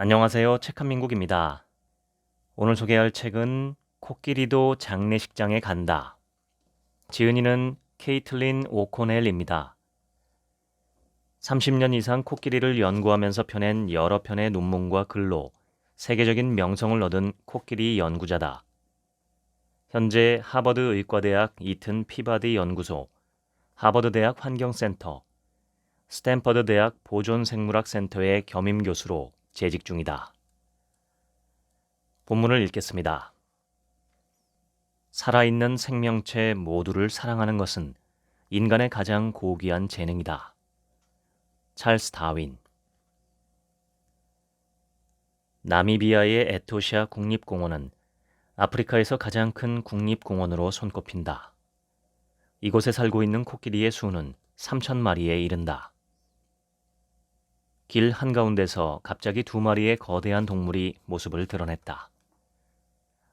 안녕하세요. 책한민국입니다. 오늘 소개할 책은 코끼리도 장례식장에 간다. 지은이는 케이틀린 오코넬입니다. 30년 이상 코끼리를 연구하면서 펴낸 여러 편의 논문과 글로 세계적인 명성을 얻은 코끼리 연구자다. 현재 하버드 의과대학 이튼 피바디 연구소, 하버드대학 환경센터, 스탠퍼드 대학 보존생물학 센터의 겸임 교수로 재직 중이다. 본문을 읽겠습니다. 살아있는 생명체 모두를 사랑하는 것은 인간의 가장 고귀한 재능이다. 찰스 다윈. 나미비아의 에토시아 국립공원은 아프리카에서 가장 큰 국립공원으로 손꼽힌다. 이곳에 살고 있는 코끼리의 수는 3,000마리에 이른다. 길 한가운데서 갑자기 2마리의 거대한 동물이 모습을 드러냈다.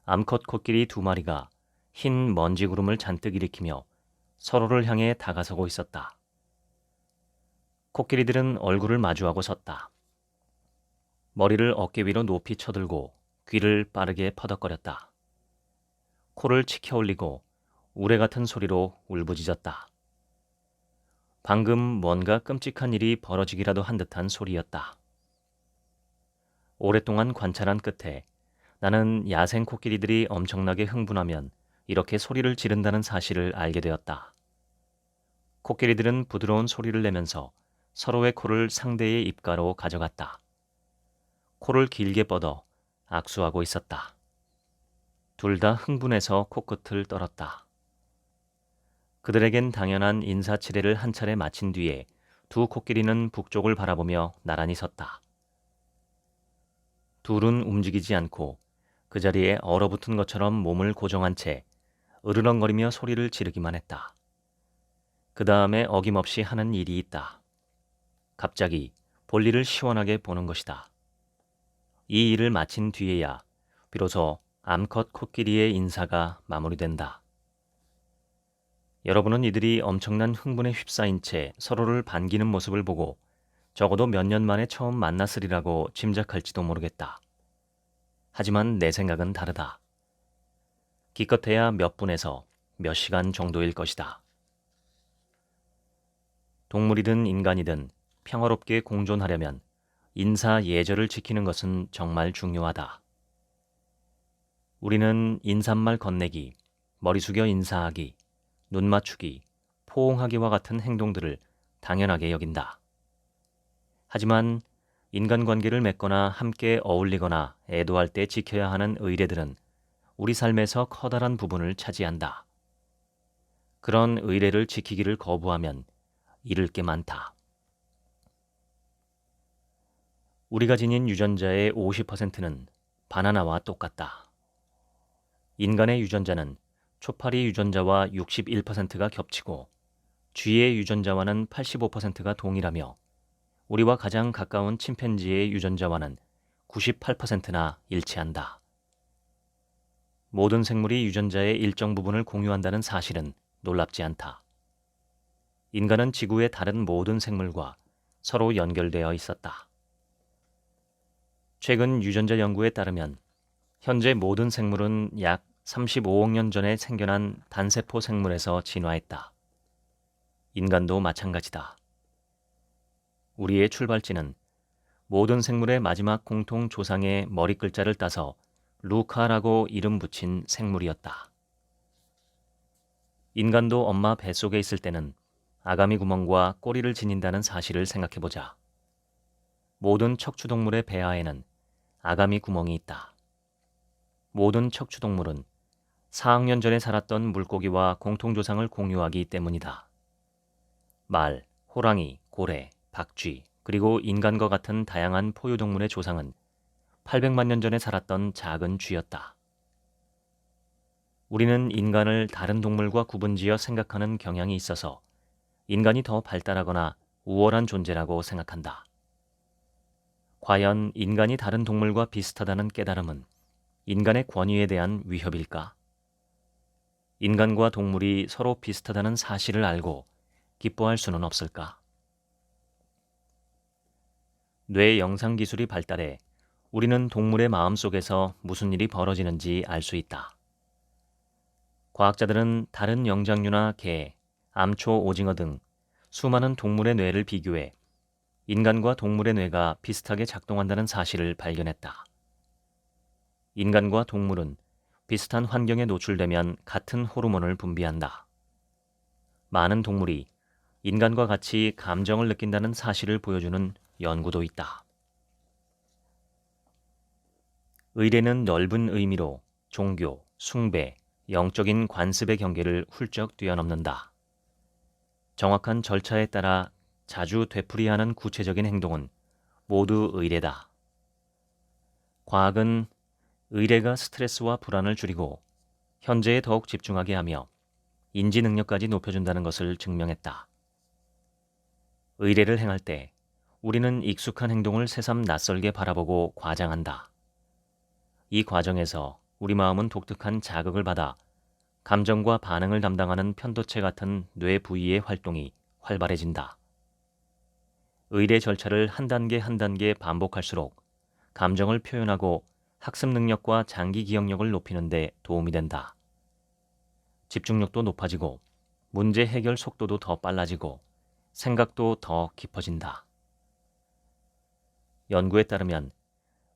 암컷 코끼리 2마리가 흰 먼지 구름을 잔뜩 일으키며 서로를 향해 다가서고 있었다. 코끼리들은 얼굴을 마주하고 섰다. 머리를 어깨 위로 높이 쳐들고 귀를 빠르게 퍼덕거렸다. 코를 치켜 올리고 우레 같은 소리로 울부짖었다. 방금 뭔가 끔찍한 일이 벌어지기라도 한 듯한 소리였다. 오랫동안 관찰한 끝에 나는 야생 코끼리들이 엄청나게 흥분하면 이렇게 소리를 지른다는 사실을 알게 되었다. 코끼리들은 부드러운 소리를 내면서 서로의 코를 상대의 입가로 가져갔다. 코를 길게 뻗어 악수하고 있었다. 둘 다 흥분해서 코끝을 떨었다. 그들에겐 당연한 인사치레를 한 차례 마친 뒤에 두 코끼리는 북쪽을 바라보며 나란히 섰다. 둘은 움직이지 않고 그 자리에 얼어붙은 것처럼 몸을 고정한 채 으르렁거리며 소리를 지르기만 했다. 그 다음에 어김없이 하는 일이 있다. 갑자기 볼일을 시원하게 보는 것이다. 이 일을 마친 뒤에야 비로소 암컷 코끼리의 인사가 마무리된다. 여러분은 이들이 엄청난 흥분에 휩싸인 채 서로를 반기는 모습을 보고 적어도 몇 년 만에 처음 만났으리라고 짐작할지도 모르겠다. 하지만 내 생각은 다르다. 기껏해야 몇 분에서 몇 시간 정도일 것이다. 동물이든 인간이든 평화롭게 공존하려면 인사 예절을 지키는 것은 정말 중요하다. 우리는 인사말 건네기, 머리 숙여 인사하기, 눈 맞추기, 포옹하기와 같은 행동들을 당연하게 여긴다. 하지만 인간관계를 맺거나 함께 어울리거나 애도할 때 지켜야 하는 의례들은 우리 삶에서 커다란 부분을 차지한다. 그런 의례를 지키기를 거부하면 잃을 게 많다. 우리가 지닌 유전자의 50%는 바나나와 똑같다. 인간의 유전자는 초파리 유전자와 61%가 겹치고 쥐의 유전자와는 85%가 동일하며 우리와 가장 가까운 침팬지의 유전자와는 98%나 일치한다. 모든 생물이 유전자의 일정 부분을 공유한다는 사실은 놀랍지 않다. 인간은 지구의 다른 모든 생물과 서로 연결되어 있었다. 최근 유전자 연구에 따르면 현재 모든 생물은 약 35억 년 전에 생겨난 단세포 생물에서 진화했다. 인간도 마찬가지다. 우리의 출발지는 모든 생물의 마지막 공통 조상의 머리 글자를 따서 루카라고 이름 붙인 생물이었다. 인간도 엄마 뱃속에 있을 때는 아가미 구멍과 꼬리를 지닌다는 사실을 생각해보자. 모든 척추동물의 배아에는 아가미 구멍이 있다. 모든 척추동물은 4억 년 전에 살았던 물고기와 공통조상을 공유하기 때문이다. 말, 호랑이, 고래, 박쥐, 그리고 인간과 같은 다양한 포유동물의 조상은 800만 년 전에 살았던 작은 쥐였다. 우리는 인간을 다른 동물과 구분지어 생각하는 경향이 있어서 인간이 더 발달하거나 우월한 존재라고 생각한다. 과연 인간이 다른 동물과 비슷하다는 깨달음은 인간의 권위에 대한 위협일까? 인간과 동물이 서로 비슷하다는 사실을 알고 기뻐할 수는 없을까? 뇌 영상 기술이 발달해 우리는 동물의 마음 속에서 무슨 일이 벌어지는지 알 수 있다. 과학자들은 다른 영장류나 개, 암초, 오징어 등 수많은 동물의 뇌를 비교해 인간과 동물의 뇌가 비슷하게 작동한다는 사실을 발견했다. 인간과 동물은 비슷한 환경에 노출되면 같은 호르몬을 분비한다. 많은 동물이 인간과 같이 감정을 느낀다는 사실을 보여주는 연구도 있다. 의례는 넓은 의미로 종교, 숭배, 영적인 관습의 경계를 훌쩍 뛰어넘는다. 정확한 절차에 따라 자주 되풀이하는 구체적인 행동은 모두 의례다. 과학은 의례가 스트레스와 불안을 줄이고 현재에 더욱 집중하게 하며 인지 능력까지 높여준다는 것을 증명했다. 의례를 행할 때 우리는 익숙한 행동을 새삼 낯설게 바라보고 과장한다. 이 과정에서 우리 마음은 독특한 자극을 받아 감정과 반응을 담당하는 편도체 같은 뇌 부위의 활동이 활발해진다. 의례 절차를 한 단계 한 단계 반복할수록 감정을 표현하고 학습 능력과 장기 기억력을 높이는 데 도움이 된다. 집중력도 높아지고 문제 해결 속도도 더 빨라지고 생각도 더 깊어진다. 연구에 따르면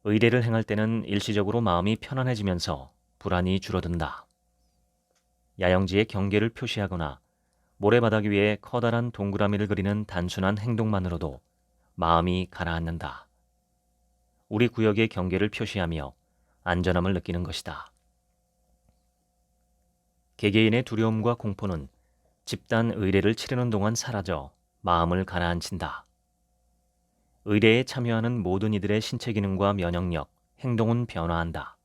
의례를 행할 때는 일시적으로 마음이 편안해지면서 불안이 줄어든다. 야영지의 경계를 표시하거나 모래바닥 위에 커다란 동그라미를 그리는 단순한 행동만으로도 마음이 가라앉는다. 우리 구역의 경계를 표시하며 안전함을 느끼는 것이다. 개개인의 두려움과 공포는 집단 의례를 치르는 동안 사라져 마음을 가라앉힌다. 의례에 참여하는 모든 이들의 신체 기능과 면역력, 행동은 변화한다.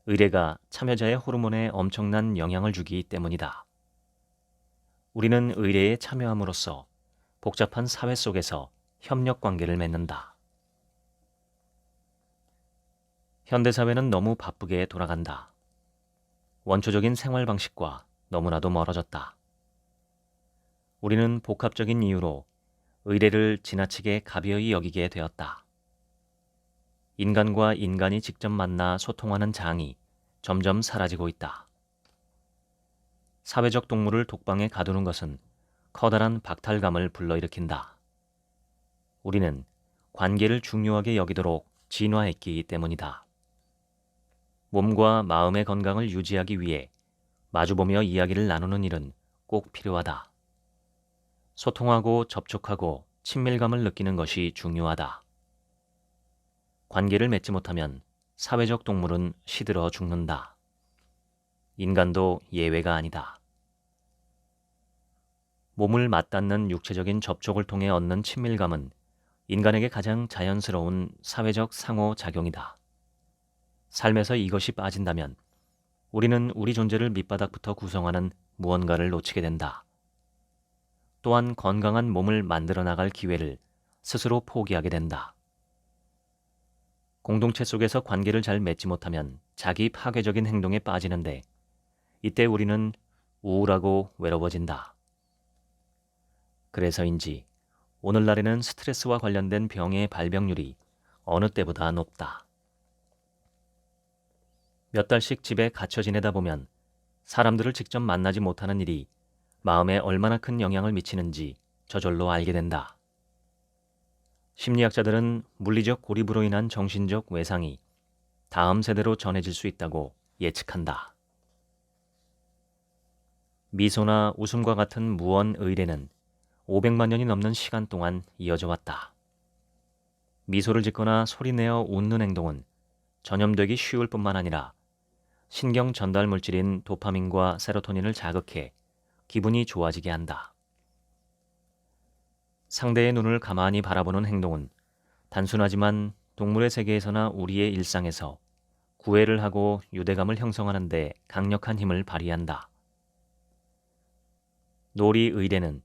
의례가 참여자의 호르몬에 엄청난 영향을 주기 때문이다. 우리는 의례에 참여함으로써 복잡한 사회 속에서 협력 관계를 맺는다. 현대사회는 너무 바쁘게 돌아간다. 원초적인 생활 방식과 너무나도 멀어졌다. 우리는 복합적인 이유로 의례를 지나치게 가벼이 여기게 되었다. 인간과 인간이 직접 만나 소통하는 장이 점점 사라지고 있다. 사회적 동물을 독방에 가두는 것은 커다란 박탈감을 불러일으킨다. 우리는 관계를 중요하게 여기도록 진화했기 때문이다. 몸과 마음의 건강을 유지하기 위해 마주보며 이야기를 나누는 일은 꼭 필요하다. 소통하고 접촉하고 친밀감을 느끼는 것이 중요하다. 관계를 맺지 못하면 사회적 동물은 시들어 죽는다. 인간도 예외가 아니다. 몸을 맞닿는 육체적인 접촉을 통해 얻는 친밀감은 인간에게 가장 자연스러운 사회적 상호작용이다. 삶에서 이것이 빠진다면 우리는 우리 존재를 밑바닥부터 구성하는 무언가를 놓치게 된다. 또한 건강한 몸을 만들어 나갈 기회를 스스로 포기하게 된다. 공동체 속에서 관계를 잘 맺지 못하면 자기 파괴적인 행동에 빠지는데 이때 우리는 우울하고 외로워진다. 그래서인지 오늘날에는 스트레스와 관련된 병의 발병률이 어느 때보다 높다. 몇 달씩 집에 갇혀 지내다 보면 사람들을 직접 만나지 못하는 일이 마음에 얼마나 큰 영향을 미치는지 저절로 알게 된다. 심리학자들은 물리적 고립으로 인한 정신적 외상이 다음 세대로 전해질 수 있다고 예측한다. 미소나 웃음과 같은 무언 의례는 500만 년이 넘는 시간 동안 이어져 왔다. 미소를 짓거나 소리내어 웃는 행동은 전염되기 쉬울 뿐만 아니라 신경 전달 물질인 도파민과 세로토닌을 자극해 기분이 좋아지게 한다. 상대의 눈을 가만히 바라보는 행동은 단순하지만 동물의 세계에서나 우리의 일상에서 구애를 하고 유대감을 형성하는 데 강력한 힘을 발휘한다. 놀이 의례는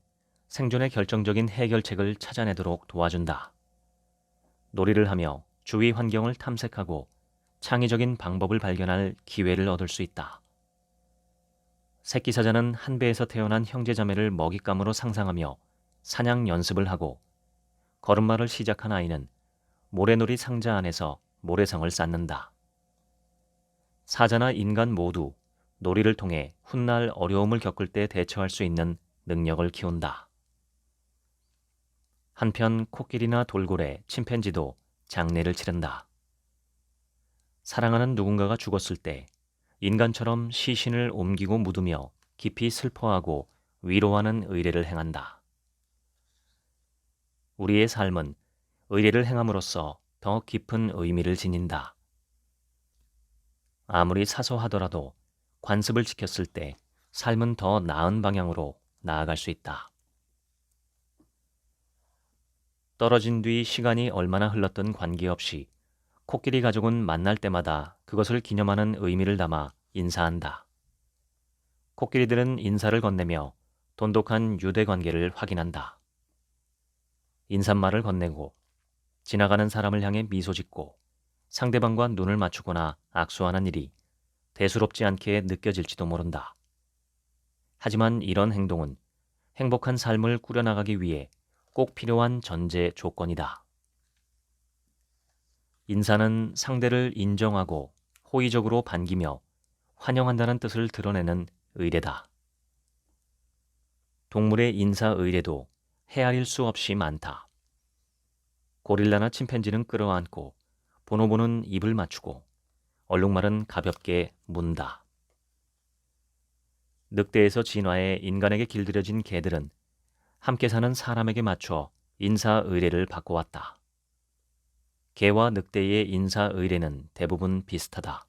생존의 결정적인 해결책을 찾아내도록 도와준다. 놀이를 하며 주위 환경을 탐색하고 창의적인 방법을 발견할 기회를 얻을 수 있다. 새끼 사자는 한 배에서 태어난 형제자매를 먹잇감으로 상상하며 사냥 연습을 하고 걸음마를 시작한 아이는 모래놀이 상자 안에서 모래성을 쌓는다. 사자나 인간 모두 놀이를 통해 훗날 어려움을 겪을 때 대처할 수 있는 능력을 키운다. 한편 코끼리나 돌고래, 침팬지도 장례를 치른다. 사랑하는 누군가가 죽었을 때 인간처럼 시신을 옮기고 묻으며 깊이 슬퍼하고 위로하는 의례를 행한다. 우리의 삶은 의례를 행함으로써 더 깊은 의미를 지닌다. 아무리 사소하더라도 관습을 지켰을 때 삶은 더 나은 방향으로 나아갈 수 있다. 떨어진 뒤 시간이 얼마나 흘렀든 관계없이 코끼리 가족은 만날 때마다 그것을 기념하는 의미를 담아 인사한다. 코끼리들은 인사를 건네며 돈독한 유대 관계를 확인한다. 인사말을 건네고 지나가는 사람을 향해 미소 짓고 상대방과 눈을 맞추거나 악수하는 일이 대수롭지 않게 느껴질지도 모른다. 하지만 이런 행동은 행복한 삶을 꾸려나가기 위해 꼭 필요한 전제 조건이다. 인사는 상대를 인정하고 호의적으로 반기며 환영한다는 뜻을 드러내는 의례다. 동물의 인사 의례도 헤아릴 수 없이 많다. 고릴라나 침팬지는 끌어안고 보노보는 입을 맞추고 얼룩말은 가볍게 문다. 늑대에서 진화해 인간에게 길들여진 개들은 함께 사는 사람에게 맞춰 인사 의례를 바꿔왔다. 개와 늑대의 인사 의례는 대부분 비슷하다.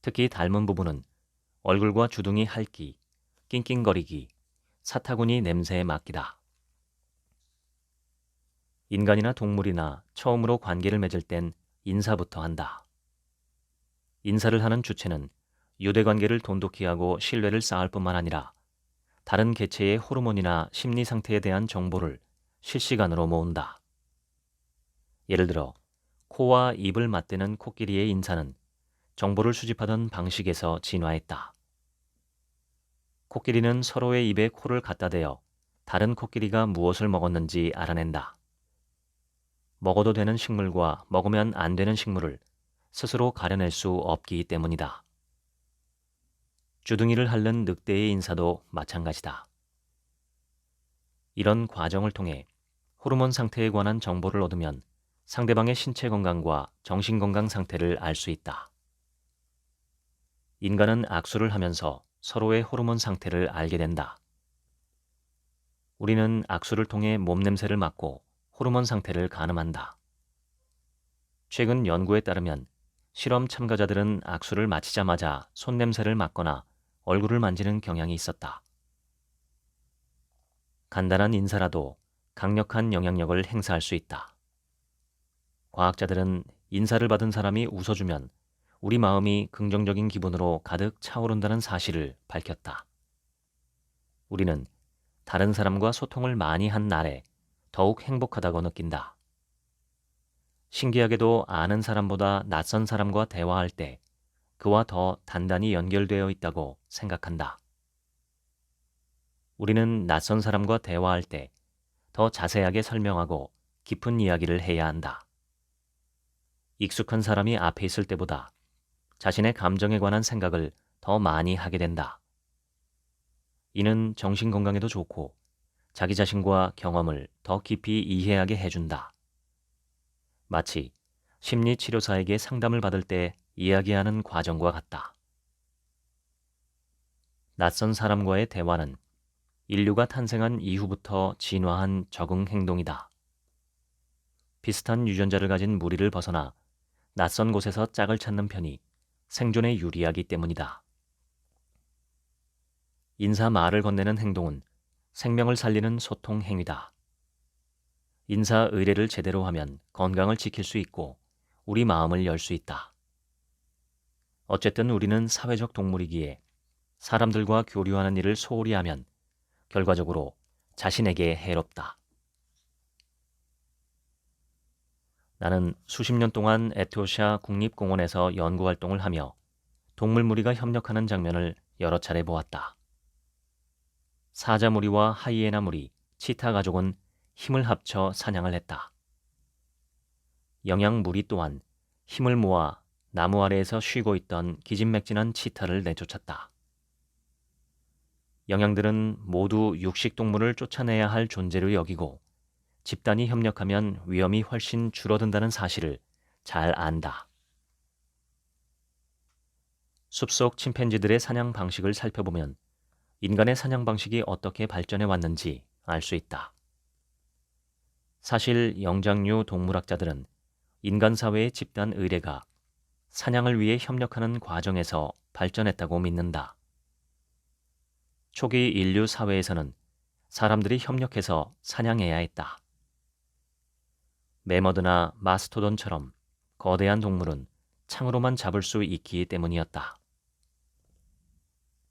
특히 닮은 부분은 얼굴과 주둥이 핥기, 낑낑거리기, 사타구니 냄새에 맡기다. 인간이나 동물이나 처음으로 관계를 맺을 땐 인사부터 한다. 인사를 하는 주체는 유대관계를 돈독히 하고 신뢰를 쌓을 뿐만 아니라 다른 개체의 호르몬이나 심리 상태에 대한 정보를 실시간으로 모은다. 예를 들어 코와 입을 맞대는 코끼리의 인사는 정보를 수집하던 방식에서 진화했다. 코끼리는 서로의 입에 코를 갖다 대어 다른 코끼리가 무엇을 먹었는지 알아낸다. 먹어도 되는 식물과 먹으면 안 되는 식물을 스스로 가려낼 수 없기 때문이다. 주둥이를 핥는 늑대의 인사도 마찬가지다. 이런 과정을 통해 호르몬 상태에 관한 정보를 얻으면 상대방의 신체 건강과 정신 건강 상태를 알 수 있다. 인간은 악수를 하면서 서로의 호르몬 상태를 알게 된다. 우리는 악수를 통해 몸 냄새를 맡고 호르몬 상태를 가늠한다. 최근 연구에 따르면 실험 참가자들은 악수를 마치자마자 손 냄새를 맡거나 얼굴을 만지는 경향이 있었다. 간단한 인사라도 강력한 영향력을 행사할 수 있다. 과학자들은 인사를 받은 사람이 웃어주면 우리 마음이 긍정적인 기분으로 가득 차오른다는 사실을 밝혔다. 우리는 다른 사람과 소통을 많이 한 날에 더욱 행복하다고 느낀다. 신기하게도 아는 사람보다 낯선 사람과 대화할 때 그와 더 단단히 연결되어 있다고 생각한다. 우리는 낯선 사람과 대화할 때 더 자세하게 설명하고 깊은 이야기를 해야 한다. 익숙한 사람이 앞에 있을 때보다 자신의 감정에 관한 생각을 더 많이 하게 된다. 이는 정신 건강에도 좋고 자기 자신과 경험을 더 깊이 이해하게 해준다. 마치 심리치료사에게 상담을 받을 때 이야기하는 과정과 같다. 낯선 사람과의 대화는 인류가 탄생한 이후부터 진화한 적응 행동이다. 비슷한 유전자를 가진 무리를 벗어나 낯선 곳에서 짝을 찾는 편이 생존에 유리하기 때문이다. 인사 말을 건네는 행동은 생명을 살리는 소통 행위다. 인사 의례를 제대로 하면 건강을 지킬 수 있고 우리 마음을 열 수 있다. 어쨌든 우리는 사회적 동물이기에 사람들과 교류하는 일을 소홀히 하면 결과적으로 자신에게 해롭다. 나는 수십 년 동안 에티오피아 국립공원에서 연구활동을 하며 동물 무리가 협력하는 장면을 여러 차례 보았다. 사자 무리와 하이에나 무리, 치타 가족은 힘을 합쳐 사냥을 했다. 영양무리 또한 힘을 모아 나무 아래에서 쉬고 있던 기진맥진한 치타를 내쫓았다. 영양들은 모두 육식동물을 쫓아내야 할 존재로 여기고 집단이 협력하면 위험이 훨씬 줄어든다는 사실을 잘 안다. 숲속 침팬지들의 사냥 방식을 살펴보면 인간의 사냥 방식이 어떻게 발전해 왔는지 알 수 있다. 사실 영장류 동물학자들은 인간 사회의 집단 의례가 사냥을 위해 협력하는 과정에서 발전했다고 믿는다. 초기 인류 사회에서는 사람들이 협력해서 사냥해야 했다. 매머드나 마스토돈처럼 거대한 동물은 창으로만 잡을 수 있기 때문이었다.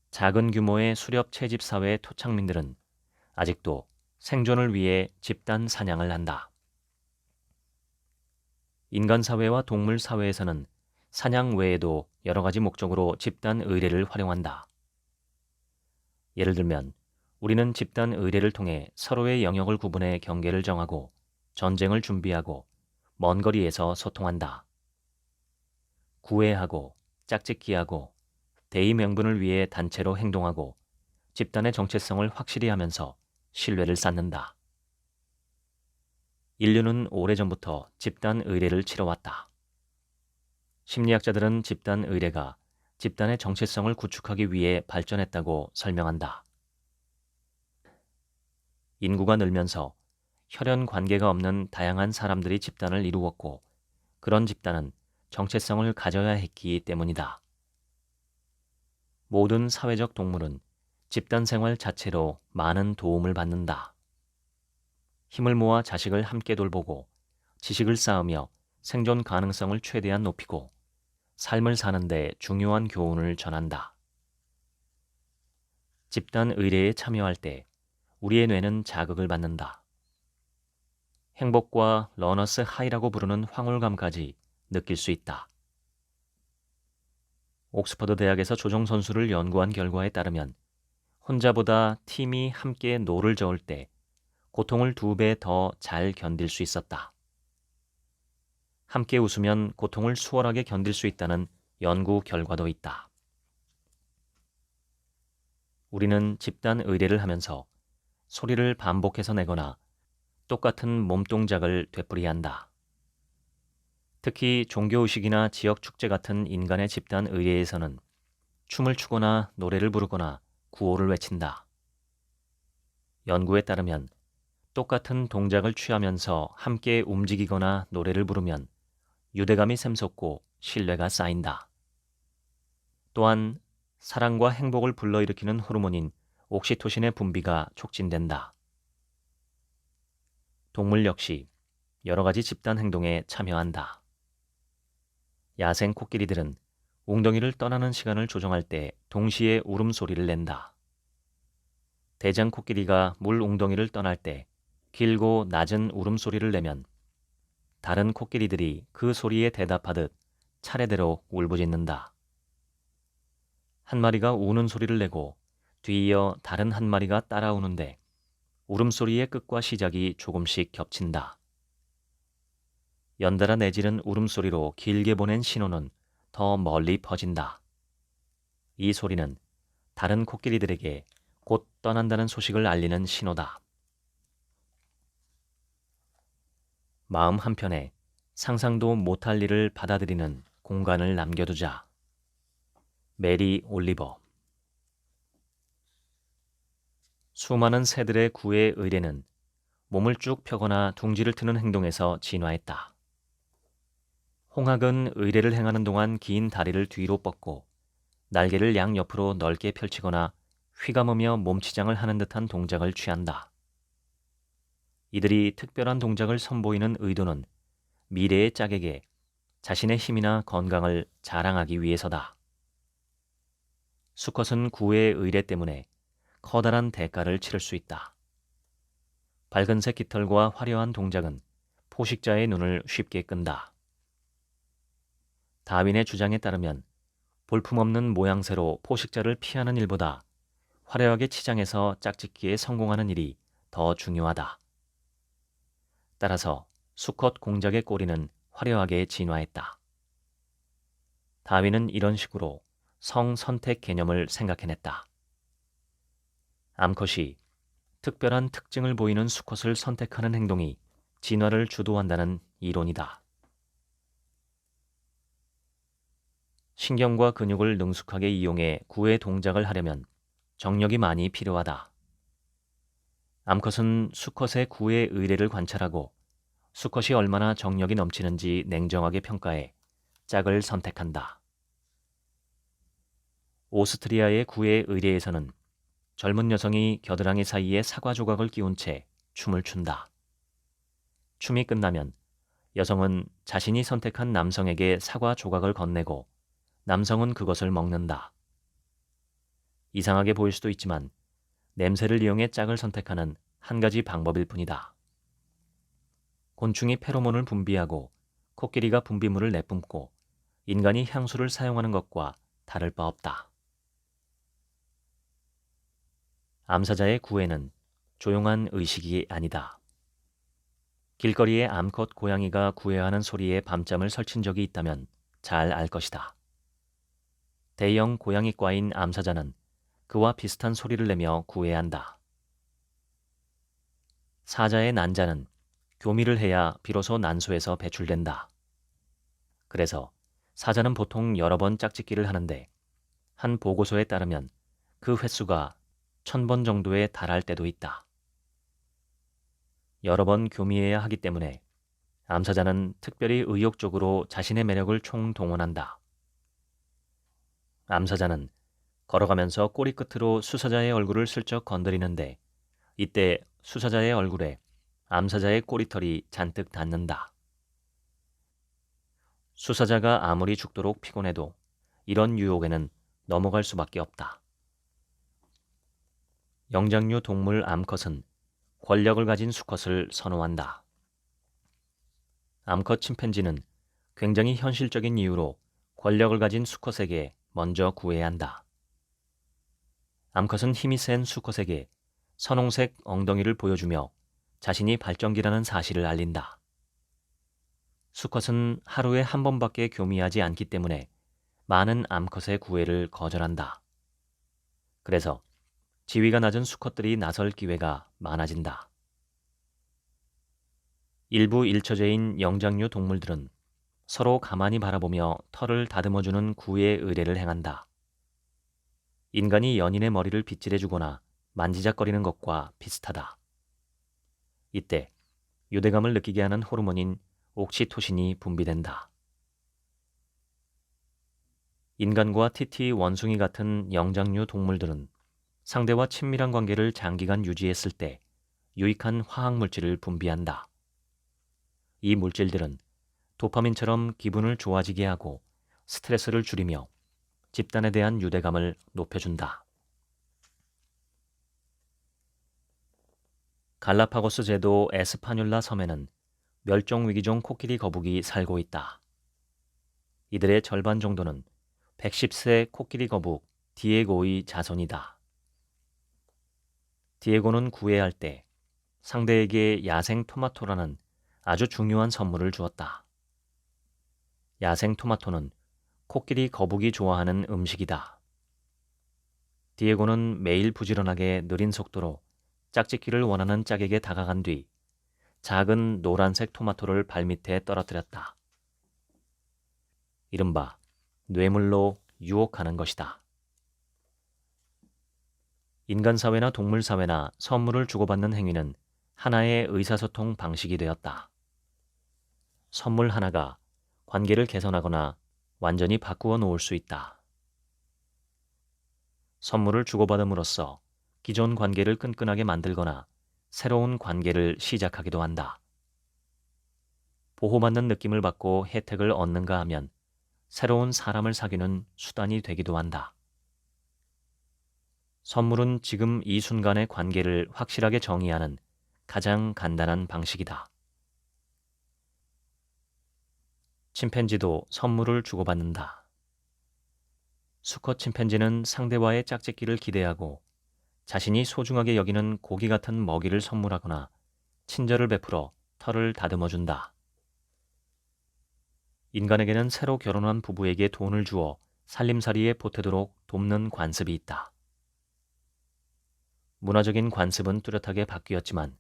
작은 규모의 수렵 채집 사회의 토착민들은 아직도 생존을 위해 집단 사냥을 한다. 인간 사회와 동물 사회에서는 사냥 외에도 여러 가지 목적으로 집단 의례를 활용한다. 예를 들면 우리는 집단 의례를 통해 서로의 영역을 구분해 경계를 정하고 전쟁을 준비하고 먼 거리에서 소통한다. 구애하고 짝짓기하고 대의 명분을 위해 단체로 행동하고 집단의 정체성을 확실히 하면서 신뢰를 쌓는다. 인류는 오래전부터 집단 의례를 치러왔다. 심리학자들은 집단 의례가 집단의 정체성을 구축하기 위해 발전했다고 설명한다. 인구가 늘면서 혈연 관계가 없는 다양한 사람들이 집단을 이루었고 그런 집단은 정체성을 가져야 했기 때문이다. 모든 사회적 동물은 집단 생활 자체로 많은 도움을 받는다. 힘을 모아 자식을 함께 돌보고 지식을 쌓으며 생존 가능성을 최대한 높이고 삶을 사는 데 중요한 교훈을 전한다. 집단 의례에 참여할 때 우리의 뇌는 자극을 받는다. 행복과 러너스 하이라고 부르는 황홀감까지 느낄 수 있다. 옥스퍼드 대학에서 조종 선수를 연구한 결과에 따르면 혼자보다 팀이 함께 노를 저을 때 고통을 2배 더 잘 견딜 수 있었다. 함께 웃으면 고통을 수월하게 견딜 수 있다는 연구 결과도 있다. 우리는 집단 의례를 하면서 소리를 반복해서 내거나 똑같은 몸동작을 되풀이한다. 특히 종교의식이나 지역 축제 같은 인간의 집단 의례에서는 춤을 추거나 노래를 부르거나 구호를 외친다. 연구에 따르면 똑같은 동작을 취하면서 함께 움직이거나 노래를 부르면 유대감이 샘솟고 신뢰가 쌓인다. 또한 사랑과 행복을 불러일으키는 호르몬인 옥시토신의 분비가 촉진된다. 동물 역시 여러 가지 집단 행동에 참여한다. 야생 코끼리들은 웅덩이를 떠나는 시간을 조정할 때 동시에 울음소리를 낸다. 대장 코끼리가 물 웅덩이를 떠날 때 길고 낮은 울음소리를 내면 다른 코끼리들이 그 소리에 대답하듯 차례대로 울부짖는다. 한 마리가 우는 소리를 내고 뒤이어 다른 한 마리가 따라우는데 울음소리의 끝과 시작이 조금씩 겹친다. 연달아 내지른 울음소리로 길게 보낸 신호는 더 멀리 퍼진다. 이 소리는 다른 코끼리들에게 곧 떠난다는 소식을 알리는 신호다. 마음 한편에 상상도 못할 일을 받아들이는 공간을 남겨두자. 메리 올리버. 수많은 새들의 구애 의례는 몸을 쭉 펴거나 둥지를 트는 행동에서 진화했다. 홍학은 의례를 행하는 동안 긴 다리를 뒤로 뻗고 날개를 양옆으로 넓게 펼치거나 휘감으며 몸치장을 하는 듯한 동작을 취한다. 이들이 특별한 동작을 선보이는 의도는 미래의 짝에게 자신의 힘이나 건강을 자랑하기 위해서다. 수컷은 구애의 의례 때문에 커다란 대가를 치를 수 있다. 밝은색 깃털과 화려한 동작은 포식자의 눈을 쉽게 끈다. 다윈의 주장에 따르면 볼품없는 모양새로 포식자를 피하는 일보다 화려하게 치장해서 짝짓기에 성공하는 일이 더 중요하다. 따라서 수컷 공작의 꼬리는 화려하게 진화했다. 다윈은 이런 식으로 성선택 개념을 생각해냈다. 암컷이 특별한 특징을 보이는 수컷을 선택하는 행동이 진화를 주도한다는 이론이다. 신경과 근육을 능숙하게 이용해 구애 동작을 하려면 정력이 많이 필요하다. 암컷은 수컷의 구애 의례를 관찰하고 수컷이 얼마나 정력이 넘치는지 냉정하게 평가해 짝을 선택한다. 오스트리아의 구애 의례에서는 젊은 여성이 겨드랑이 사이에 사과 조각을 끼운 채 춤을 춘다. 춤이 끝나면 여성은 자신이 선택한 남성에게 사과 조각을 건네고 남성은 그것을 먹는다. 이상하게 보일 수도 있지만 냄새를 이용해 짝을 선택하는 한 가지 방법일 뿐이다. 곤충이 페로몬을 분비하고 코끼리가 분비물을 내뿜고 인간이 향수를 사용하는 것과 다를 바 없다. 암사자의 구애는 조용한 의식이 아니다. 길거리에 암컷 고양이가 구애하는 소리에 밤잠을 설친 적이 있다면 잘 알 것이다. 대형 고양이과인 암사자는 그와 비슷한 소리를 내며 구애한다. 사자의 난자는 교미를 해야 비로소 난소에서 배출된다. 그래서 사자는 보통 여러 번 짝짓기를 하는데 한 보고서에 따르면 그 횟수가 1000번 정도에 달할 때도 있다. 여러 번 교미해야 하기 때문에 암사자는 특별히 의욕적으로 자신의 매력을 총동원한다. 암사자는 걸어가면서 꼬리 끝으로 수사자의 얼굴을 슬쩍 건드리는데 이때 수사자의 얼굴에 암사자의 꼬리털이 잔뜩 닿는다. 수사자가 아무리 죽도록 피곤해도 이런 유혹에는 넘어갈 수밖에 없다. 영장류 동물 암컷은 권력을 가진 수컷을 선호한다. 암컷 침팬지는 굉장히 현실적인 이유로 권력을 가진 수컷에게 먼저 구애한다. 암컷은 힘이 센 수컷에게 선홍색 엉덩이를 보여주며 자신이 발정기라는 사실을 알린다. 수컷은 하루에 한 번밖에 교미하지 않기 때문에 많은 암컷의 구애를 거절한다. 그래서 지위가 낮은 수컷들이 나설 기회가 많아진다. 일부 일처제인 영장류 동물들은 서로 가만히 바라보며 털을 다듬어주는 구애 의례를 행한다. 인간이 연인의 머리를 빗질해주거나 만지작거리는 것과 비슷하다. 이때 유대감을 느끼게 하는 호르몬인 옥시토신이 분비된다. 인간과 티티 원숭이 같은 영장류 동물들은 상대와 친밀한 관계를 장기간 유지했을 때 유익한 화학물질을 분비한다. 이 물질들은 도파민처럼 기분을 좋아지게 하고 스트레스를 줄이며 집단에 대한 유대감을 높여준다. 갈라파고스 제도 에스파뇰라 섬에는 멸종위기종 코끼리 거북이 살고 있다. 이들의 절반 정도는 110세 코끼리 거북 디에고의 자손이다. 디에고는 구애할 때 상대에게 야생 토마토라는 아주 중요한 선물을 주었다. 야생 토마토는 코끼리 거북이 좋아하는 음식이다. 디에고는 매일 부지런하게 느린 속도로 짝짓기를 원하는 짝에게 다가간 뒤 작은 노란색 토마토를 발밑에 떨어뜨렸다. 이른바 뇌물로 유혹하는 것이다. 인간 사회나 동물 사회나 선물을 주고받는 행위는 하나의 의사소통 방식이 되었다. 선물 하나가 관계를 개선하거나 완전히 바꾸어 놓을 수 있다. 선물을 주고받음으로써 기존 관계를 끈끈하게 만들거나 새로운 관계를 시작하기도 한다. 보호받는 느낌을 받고 혜택을 얻는가 하면 새로운 사람을 사귀는 수단이 되기도 한다. 선물은 지금 이 순간의 관계를 확실하게 정의하는 가장 간단한 방식이다. 침팬지도 선물을 주고받는다. 수컷 침팬지는 상대와의 짝짓기를 기대하고 자신이 소중하게 여기는 고기 같은 먹이를 선물하거나 친절을 베풀어 털을 다듬어준다. 인간에게는 새로 결혼한 부부에게 돈을 주어 살림살이에 보태도록 돕는 관습이 있다. 문화적인 관습은 뚜렷하게 바뀌었지만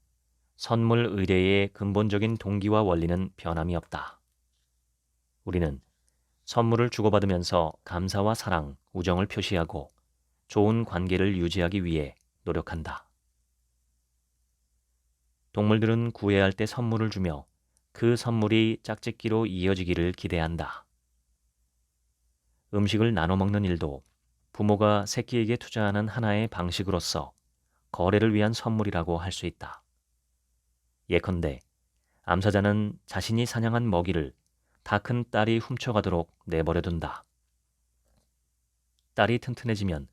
선물 의례의 근본적인 동기와 원리는 변함이 없다. 우리는 선물을 주고받으면서 감사와 사랑, 우정을 표시하고 좋은 관계를 유지하기 위해 노력한다. 동물들은 구애할 때 선물을 주며 그 선물이 짝짓기로 이어지기를 기대한다. 음식을 나눠 먹는 일도 부모가 새끼에게 투자하는 하나의 방식으로서 거래를 위한 선물이라고 할 수 있다. 예컨대 암사자는 자신이 사냥한 먹이를 다 큰 딸이 훔쳐가도록 내버려둔다. 딸이 튼튼해지면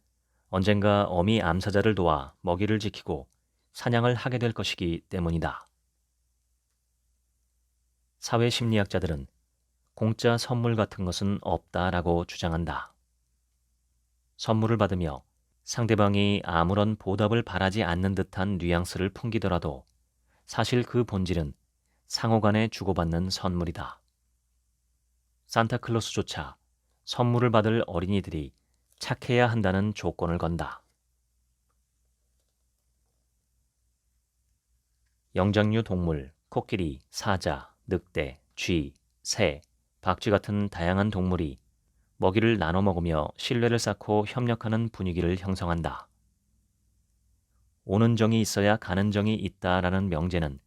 언젠가 어미 암사자를 도와 먹이를 지키고 사냥을 하게 될 것이기 때문이다. 사회 심리학자들은 공짜 선물 같은 것은 없다라고 주장한다. 선물을 받으며 상대방이 아무런 보답을 바라지 않는 듯한 뉘앙스를 풍기더라도 사실 그 본질은 상호간에 주고받는 선물이다. 산타클로스조차 선물을 받을 어린이들이 착해야 한다는 조건을 건다. 영장류 동물, 코끼리, 사자, 늑대, 쥐, 새, 박쥐 같은 다양한 동물이 먹이를 나눠 먹으며 신뢰를 쌓고 협력하는 분위기를 형성한다. 오는 정이 있어야 가는 정이 있다라는 명제는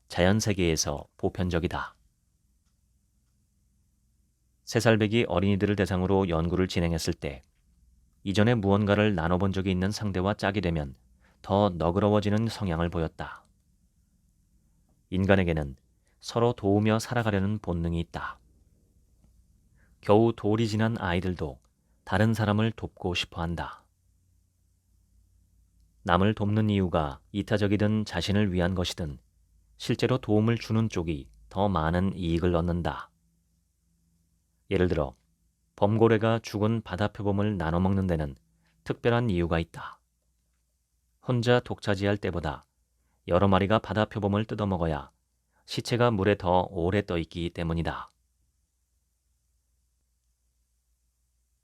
자연 세계에서 보편적이다. 3살배기 어린이들을 대상으로 연구를 진행했을 때 이전에 무언가를 나눠본 적이 있는 상대와 짝이 되면 더 너그러워지는 성향을 보였다. 인간에게는 서로 도우며 살아가려는 본능이 있다. 겨우 돌이 지난 아이들도 다른 사람을 돕고 싶어 한다. 남을 돕는 이유가 이타적이든 자신을 위한 것이든 실제로 도움을 주는 쪽이 더 많은 이익을 얻는다. 예를 들어 범고래가 죽은 바다표범을 나눠 먹는 데는 특별한 이유가 있다. 혼자 독차지할 때보다 여러 마리가 바다표범을 뜯어먹어야 시체가 물에 더 오래 떠있기 때문이다.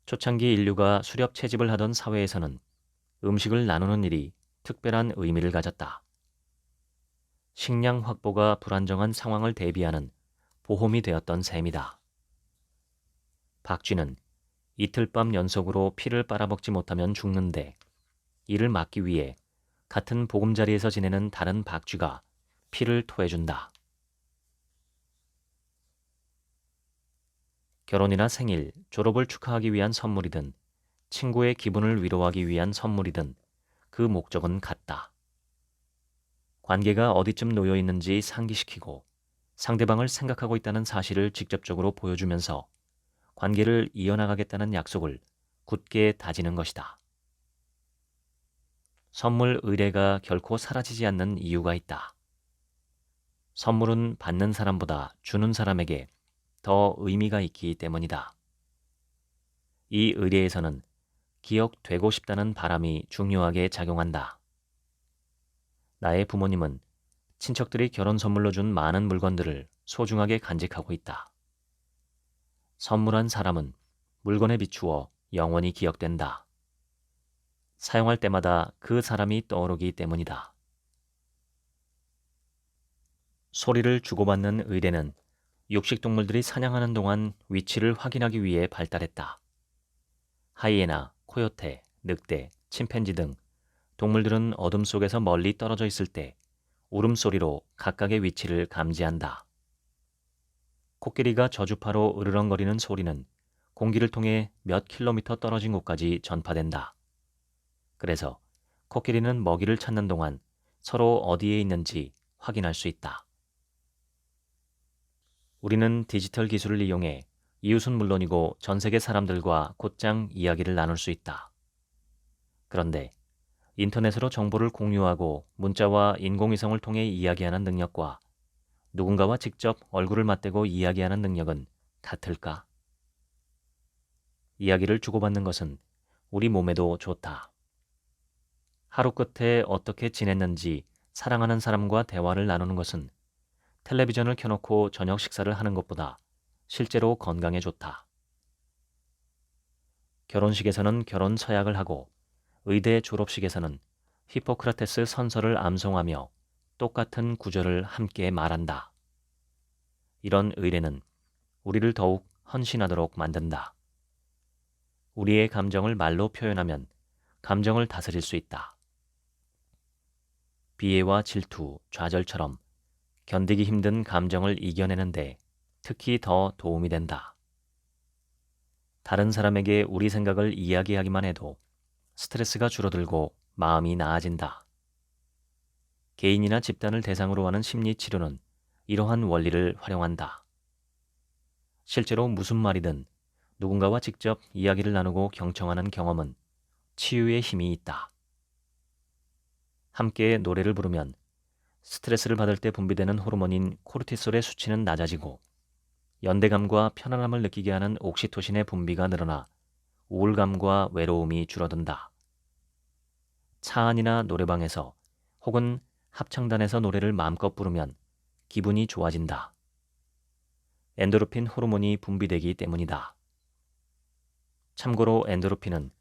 초창기 인류가 수렵 채집을 하던 사회에서는 음식을 나누는 일이 특별한 의미를 가졌다. 식량 확보가 불안정한 상황을 대비하는 보험이 되었던 셈이다. 박쥐는 이틀 밤 연속으로 피를 빨아먹지 못하면 죽는데 이를 막기 위해 같은 보금자리에서 지내는 다른 박쥐가 피를 토해준다. 결혼이나 생일, 졸업을 축하하기 위한 선물이든 친구의 기분을 위로하기 위한 선물이든 그 목적은 같다. 관계가 어디쯤 놓여 있는지 상기시키고 상대방을 생각하고 있다는 사실을 직접적으로 보여주면서 관계를 이어나가겠다는 약속을 굳게 다지는 것이다. 선물 의례가 결코 사라지지 않는 이유가 있다. 선물은 받는 사람보다 주는 사람에게 더 의미가 있기 때문이다. 이 의례에서는 기억되고 싶다는 바람이 중요하게 작용한다. 나의 부모님은 친척들이 결혼 선물로 준 많은 물건들을 소중하게 간직하고 있다. 선물한 사람은 물건에 비추어 영원히 기억된다. 사용할 때마다 그 사람이 떠오르기 때문이다. 소리를 주고받는 의례는 육식동물들이 사냥하는 동안 위치를 확인하기 위해 발달했다. 하이에나, 코요테, 늑대, 침팬지 등 동물들은 어둠 속에서 멀리 떨어져 있을 때 울음소리로 각각의 위치를 감지한다. 코끼리가 저주파로 으르렁거리는 소리는 공기를 통해 몇 킬로미터 떨어진 곳까지 전파된다. 그래서 코끼리는 먹이를 찾는 동안 서로 어디에 있는지 확인할 수 있다. 우리는 디지털 기술을 이용해 이웃은 물론이고 전 세계 사람들과 곧장 이야기를 나눌 수 있다. 그런데 인터넷으로 정보를 공유하고 문자와 인공위성을 통해 이야기하는 능력과 누군가와 직접 얼굴을 맞대고 이야기하는 능력은 같을까? 이야기를 주고받는 것은 우리 몸에도 좋다. 하루 끝에 어떻게 지냈는지 사랑하는 사람과 대화를 나누는 것은 텔레비전을 켜놓고 저녁 식사를 하는 것보다 실제로 건강에 좋다. 결혼식에서는 결혼 서약을 하고 의대 졸업식에서는 히포크라테스 선서를 암송하며 똑같은 구절을 함께 말한다. 이런 의례는 우리를 더욱 헌신하도록 만든다. 우리의 감정을 말로 표현하면 감정을 다스릴 수 있다. 비애와 질투, 좌절처럼 견디기 힘든 감정을 이겨내는데 특히 더 도움이 된다. 다른 사람에게 우리 생각을 이야기하기만 해도 스트레스가 줄어들고 마음이 나아진다. 개인이나 집단을 대상으로 하는 심리 치료는 이러한 원리를 활용한다. 실제로 무슨 말이든 누군가와 직접 이야기를 나누고 경청하는 경험은 치유의 힘이 있다. 함께 노래를 부르면 스트레스를 받을 때 분비되는 호르몬인 코르티솔의 수치는 낮아지고 연대감과 편안함을 느끼게 하는 옥시토신의 분비가 늘어나 우울감과 외로움이 줄어든다. 차 안이나 노래방에서 혹은 합창단에서 노래를 마음껏 부르면 기분이 좋아진다. 엔도르핀 호르몬이 분비되기 때문이다. 참고로 엔도르핀은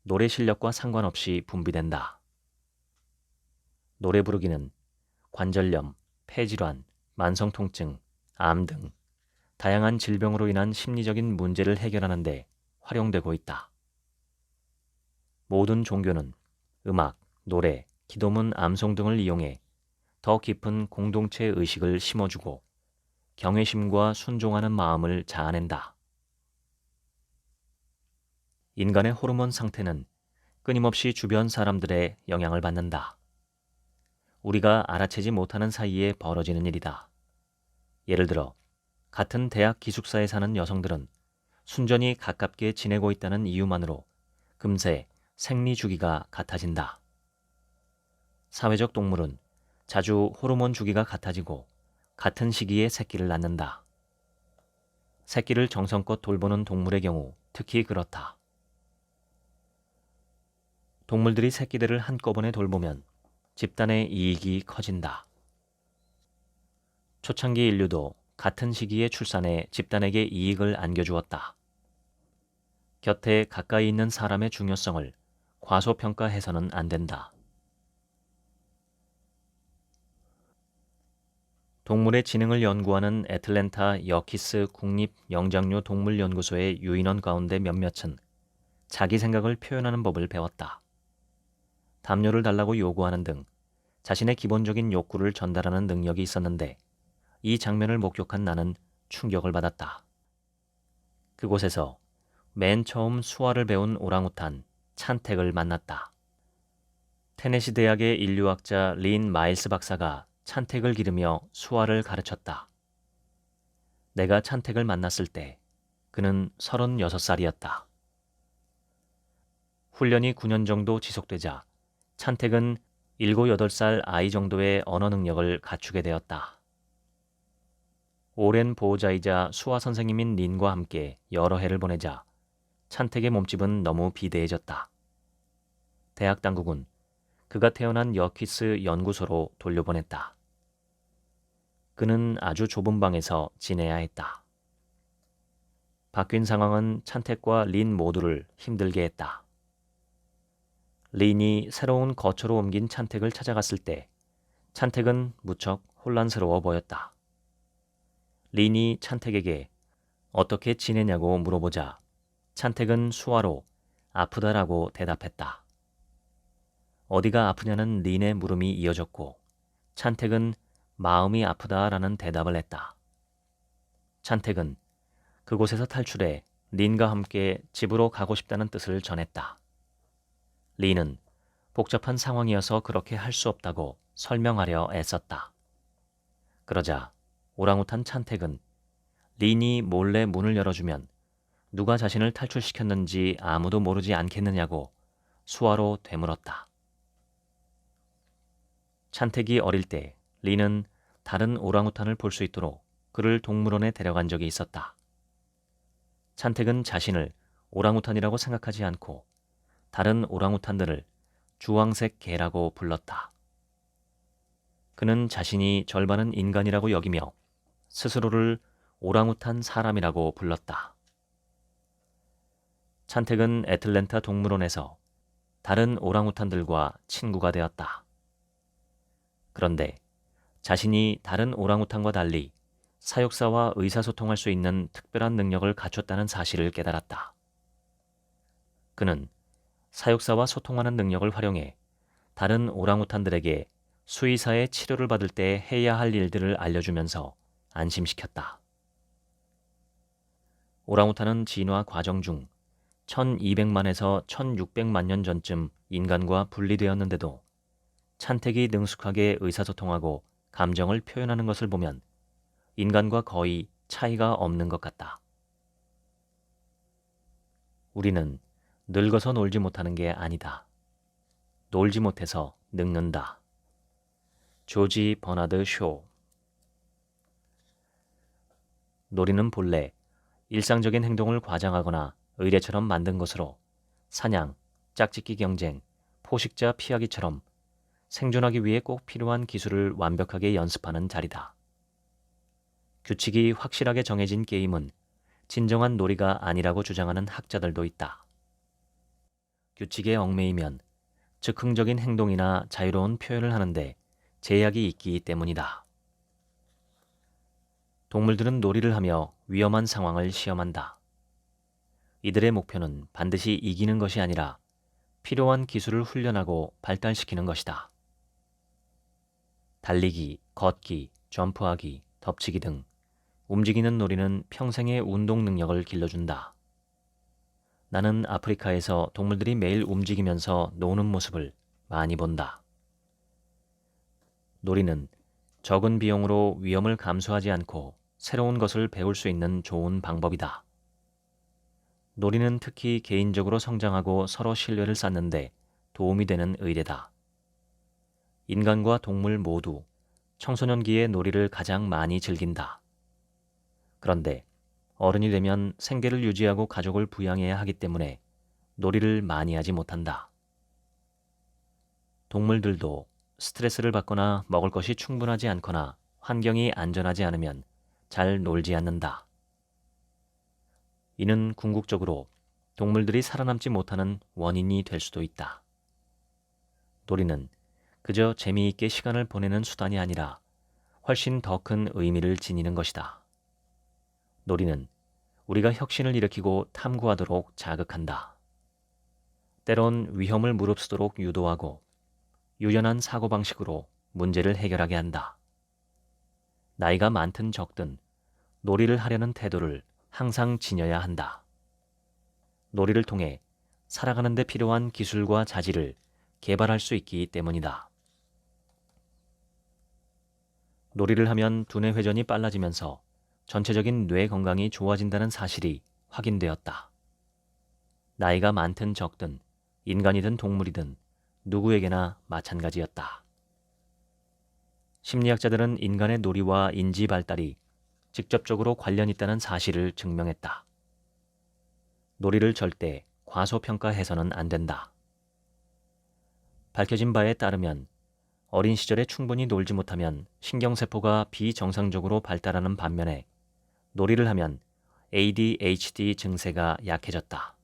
노래 실력과 상관없이 분비된다. 노래 부르기는 관절염, 폐질환, 만성통증, 암 등 다양한 질병으로 인한 심리적인 문제를 해결하는 데 활용되고 있다. 모든 종교는 음악, 노래, 기도문, 암송 등을 이용해 더 깊은 공동체 의식을 심어주고 경외심과 순종하는 마음을 자아낸다. 인간의 호르몬 상태는 끊임없이 주변 사람들의 영향을 받는다. 우리가 알아채지 못하는 사이에 벌어지는 일이다. 예를 들어 같은 대학 기숙사에 사는 여성들은 순전히 가깝게 지내고 있다는 이유만으로 금세 생리 주기가 같아진다. 사회적 동물은 자주 호르몬 주기가 같아지고 같은 시기에 새끼를 낳는다. 새끼를 정성껏 돌보는 동물의 경우 특히 그렇다. 동물들이 새끼들을 한꺼번에 돌보면 집단의 이익이 커진다. 초창기 인류도 같은 시기에 출산해 집단에게 이익을 안겨주었다. 곁에 가까이 있는 사람의 중요성을 과소평가해서는 안 된다. 동물의 지능을 연구하는 애틀랜타 여키스 국립영장류 동물연구소의 유인원 가운데 몇몇은 자기 생각을 표현하는 법을 배웠다. 담요를 달라고 요구하는 등 자신의 기본적인 욕구를 전달하는 능력이 있었는데 이 장면을 목격한 나는 충격을 받았다. 그곳에서 맨 처음 수화를 배운 오랑우탄 찬택을 만났다. 테네시 대학의 인류학자 린 마일스 박사가 찬택을 기르며 수화를 가르쳤다. 내가 찬택을 만났을 때 그는 36살이었다. 훈련이 9년 정도 지속되자 찬택은 7, 8살 아이 정도의 언어 능력을 갖추게 되었다. 오랜 보호자이자 수화 선생님인 린과 함께 여러 해를 보내자 찬택의 몸집은 너무 비대해졌다. 대학 당국은 그가 태어난 여키스 연구소로 돌려보냈다. 그는 아주 좁은 방에서 지내야 했다. 바뀐 상황은 찬택과 린 모두를 힘들게 했다. 린이 새로운 거처로 옮긴 찬택을 찾아갔을 때 찬택은 무척 혼란스러워 보였다. 린이 찬택에게 어떻게 지내냐고 물어보자 찬택은 수화로 아프다라고 대답했다. 어디가 아프냐는 린의 물음이 이어졌고 찬택은 마음이 아프다라는 대답을 했다. 찬택은 그곳에서 탈출해 린과 함께 집으로 가고 싶다는 뜻을 전했다. 린은 복잡한 상황이어서 그렇게 할 수 없다고 설명하려 애썼다. 그러자 오랑우탄 찬택은 린이 몰래 문을 열어주면 누가 자신을 탈출시켰는지 아무도 모르지 않겠느냐고 수화로 되물었다. 찬택이 어릴 때 린은 다른 오랑우탄을 볼 수 있도록 그를 동물원에 데려간 적이 있었다. 찬택은 자신을 오랑우탄이라고 생각하지 않고 다른 오랑우탄들을 주황색 개라고 불렀다. 그는 자신이 절반은 인간이라고 여기며 스스로를 오랑우탄 사람이라고 불렀다. 찬택은 애틀랜타 동물원에서 다른 오랑우탄들과 친구가 되었다. 그런데 자신이 다른 오랑우탄과 달리 사육사와 의사소통할 수 있는 특별한 능력을 갖췄다는 사실을 깨달았다. 그는 사육사와 소통하는 능력을 활용해 다른 오랑우탄들에게 수의사의 치료를 받을 때 해야 할 일들을 알려주면서 안심시켰다. 오랑우탄은 진화 과정 중 1200만에서 1600만 년 전쯤 인간과 분리되었는데도 찬택이 능숙하게 의사소통하고 감정을 표현하는 것을 보면 인간과 거의 차이가 없는 것 같다. 우리는 늙어서 놀지 못하는 게 아니다. 놀지 못해서 늙는다. 조지 버나드 쇼. 놀이는 본래 일상적인 행동을 과장하거나 의례처럼 만든 것으로 사냥, 짝짓기 경쟁, 포식자 피하기처럼 생존하기 위해 꼭 필요한 기술을 완벽하게 연습하는 자리다. 규칙이 확실하게 정해진 게임은 진정한 놀이가 아니라고 주장하는 학자들도 있다. 규칙에 얽매이면 즉흥적인 행동이나 자유로운 표현을 하는데 제약이 있기 때문이다. 동물들은 놀이를 하며 위험한 상황을 시험한다. 이들의 목표는 반드시 이기는 것이 아니라 필요한 기술을 훈련하고 발달시키는 것이다. 달리기, 걷기, 점프하기, 덮치기 등 움직이는 놀이는 평생의 운동 능력을 길러준다. 나는 아프리카에서 동물들이 매일 움직이면서 노는 모습을 많이 본다. 놀이는 적은 비용으로 위험을 감수하지 않고 새로운 것을 배울 수 있는 좋은 방법이다. 놀이는 특히 개인적으로 성장하고 서로 신뢰를 쌓는데 도움이 되는 의례다. 인간과 동물 모두 청소년기에 놀이를 가장 많이 즐긴다. 그런데 어른이 되면 생계를 유지하고 가족을 부양해야 하기 때문에 놀이를 많이 하지 못한다. 동물들도 스트레스를 받거나 먹을 것이 충분하지 않거나 환경이 안전하지 않으면 잘 놀지 않는다. 이는 궁극적으로 동물들이 살아남지 못하는 원인이 될 수도 있다. 놀이는 그저 재미있게 시간을 보내는 수단이 아니라 훨씬 더 큰 의미를 지니는 것이다. 놀이는 우리가 혁신을 일으키고 탐구하도록 자극한다. 때론 위험을 무릅쓰도록 유도하고 유연한 사고방식으로 문제를 해결하게 한다. 나이가 많든 적든 놀이를 하려는 태도를 항상 지녀야 한다. 놀이를 통해 살아가는 데 필요한 기술과 자질을 개발할 수 있기 때문이다. 놀이를 하면 두뇌 회전이 빨라지면서 전체적인 뇌 건강이 좋아진다는 사실이 확인되었다. 나이가 많든 적든 인간이든 동물이든 누구에게나 마찬가지였다. 심리학자들은 인간의 놀이와 인지 발달이 직접적으로 관련 있다는 사실을 증명했다. 놀이를 절대 과소평가해서는 안 된다. 밝혀진 바에 따르면 어린 시절에 충분히 놀지 못하면 신경세포가 비정상적으로 발달하는 반면에 놀이를 하면 ADHD 증세가 약해졌다.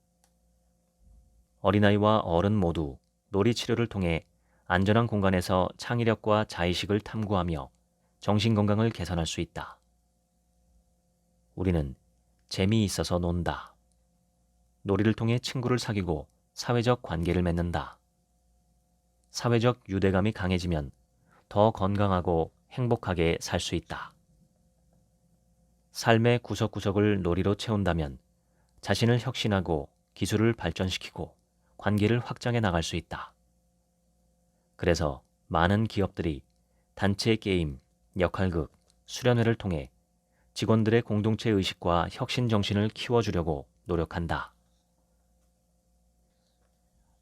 어린아이와 어른 모두 놀이 치료를 통해 안전한 공간에서 창의력과 자의식을 탐구하며 정신건강을 개선할 수 있다. 우리는 재미있어서 논다. 놀이를 통해 친구를 사귀고 사회적 관계를 맺는다. 사회적 유대감이 강해지면 더 건강하고 행복하게 살 수 있다. 삶의 구석구석을 놀이로 채운다면 자신을 혁신하고 기술을 발전시키고 관계를 확장해 나갈 수 있다. 그래서 많은 기업들이 단체 게임, 역할극, 수련회를 통해 직원들의 공동체 의식과 혁신 정신을 키워주려고 노력한다.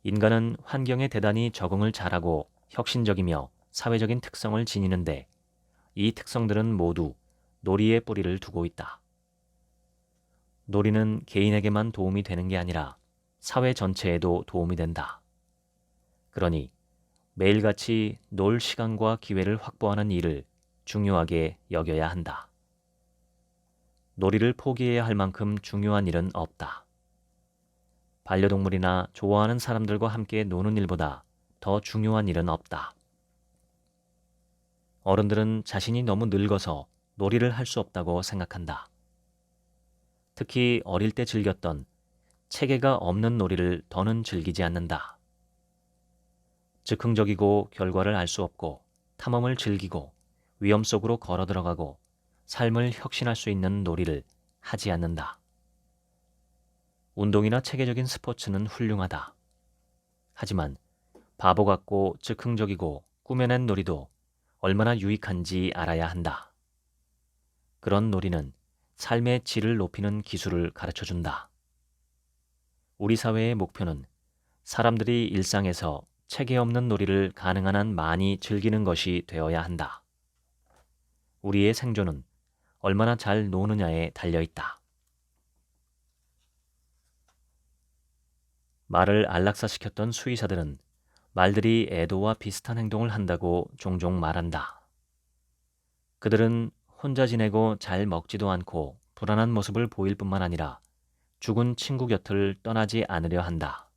인간은 환경에 대단히 적응을 잘하고 혁신적이며 사회적인 특성을 지니는데 이 특성들은 모두 놀이에 뿌리를 두고 있다. 놀이는 개인에게만 도움이 되는 게 아니라 사회 전체에도 도움이 된다. 그러니 매일같이 놀 시간과 기회를 확보하는 일을 중요하게 여겨야 한다. 놀이를 포기해야 할 만큼 중요한 일은 없다. 반려동물이나 좋아하는 사람들과 함께 노는 일보다 더 중요한 일은 없다. 어른들은 자신이 너무 늙어서 놀이를 할 수 없다고 생각한다. 특히 어릴 때 즐겼던 체계가 없는 놀이를 더는 즐기지 않는다. 즉흥적이고 결과를 알 수 없고 탐험을 즐기고 위험 속으로 걸어 들어가고 삶을 혁신할 수 있는 놀이를 하지 않는다. 운동이나 체계적인 스포츠는 훌륭하다. 하지만 바보 같고 즉흥적이고 꾸며낸 놀이도 얼마나 유익한지 알아야 한다. 그런 놀이는 삶의 질을 높이는 기술을 가르쳐준다. 우리 사회의 목표는 사람들이 일상에서 체계 없는 놀이를 가능한 한 많이 즐기는 것이 되어야 한다. 우리의 생존은 얼마나 잘 노느냐에 달려있다. 말을 안락사시켰던 수의사들은 말들이 애도와 비슷한 행동을 한다고 종종 말한다. 그들은 혼자 지내고 잘 먹지도 않고 불안한 모습을 보일 뿐만 아니라 죽은 친구 곁을 떠나지 않으려 한다.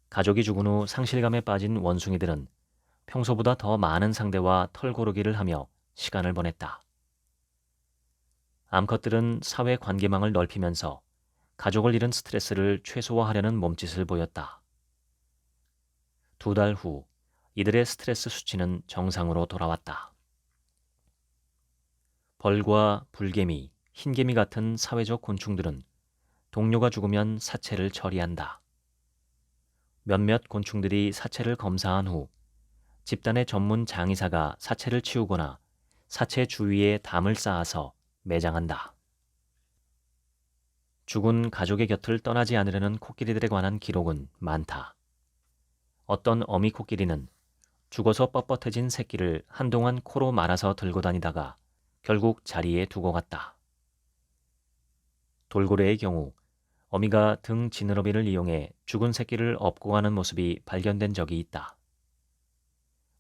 가족이 죽은 후 상실감에 빠진 원숭이들은 평소보다 더 많은 상대와 털고르기를 하며 시간을 보냈다. 암컷들은 사회 관계망을 넓히면서 가족을 잃은 스트레스를 최소화하려는 몸짓을 보였다. 2달 후 이들의 스트레스 수치는 정상으로 돌아왔다. 벌과 불개미, 흰개미 같은 사회적 곤충들은 동료가 죽으면 사체를 처리한다. 몇몇 곤충들이 사체를 검사한 후 집단의 전문 장의사가 사체를 치우거나 사체 주위에 담을 쌓아서 매장한다. 죽은 가족의 곁을 떠나지 않으려는 코끼리들에 관한 기록은 많다. 어떤 어미 코끼리는 죽어서 뻣뻣해진 새끼를 한동안 코로 말아서 들고 다니다가 결국 자리에 두고 갔다. 돌고래의 경우 어미가 등 지느러미를 이용해 죽은 새끼를 업고 가는 모습이 발견된 적이 있다.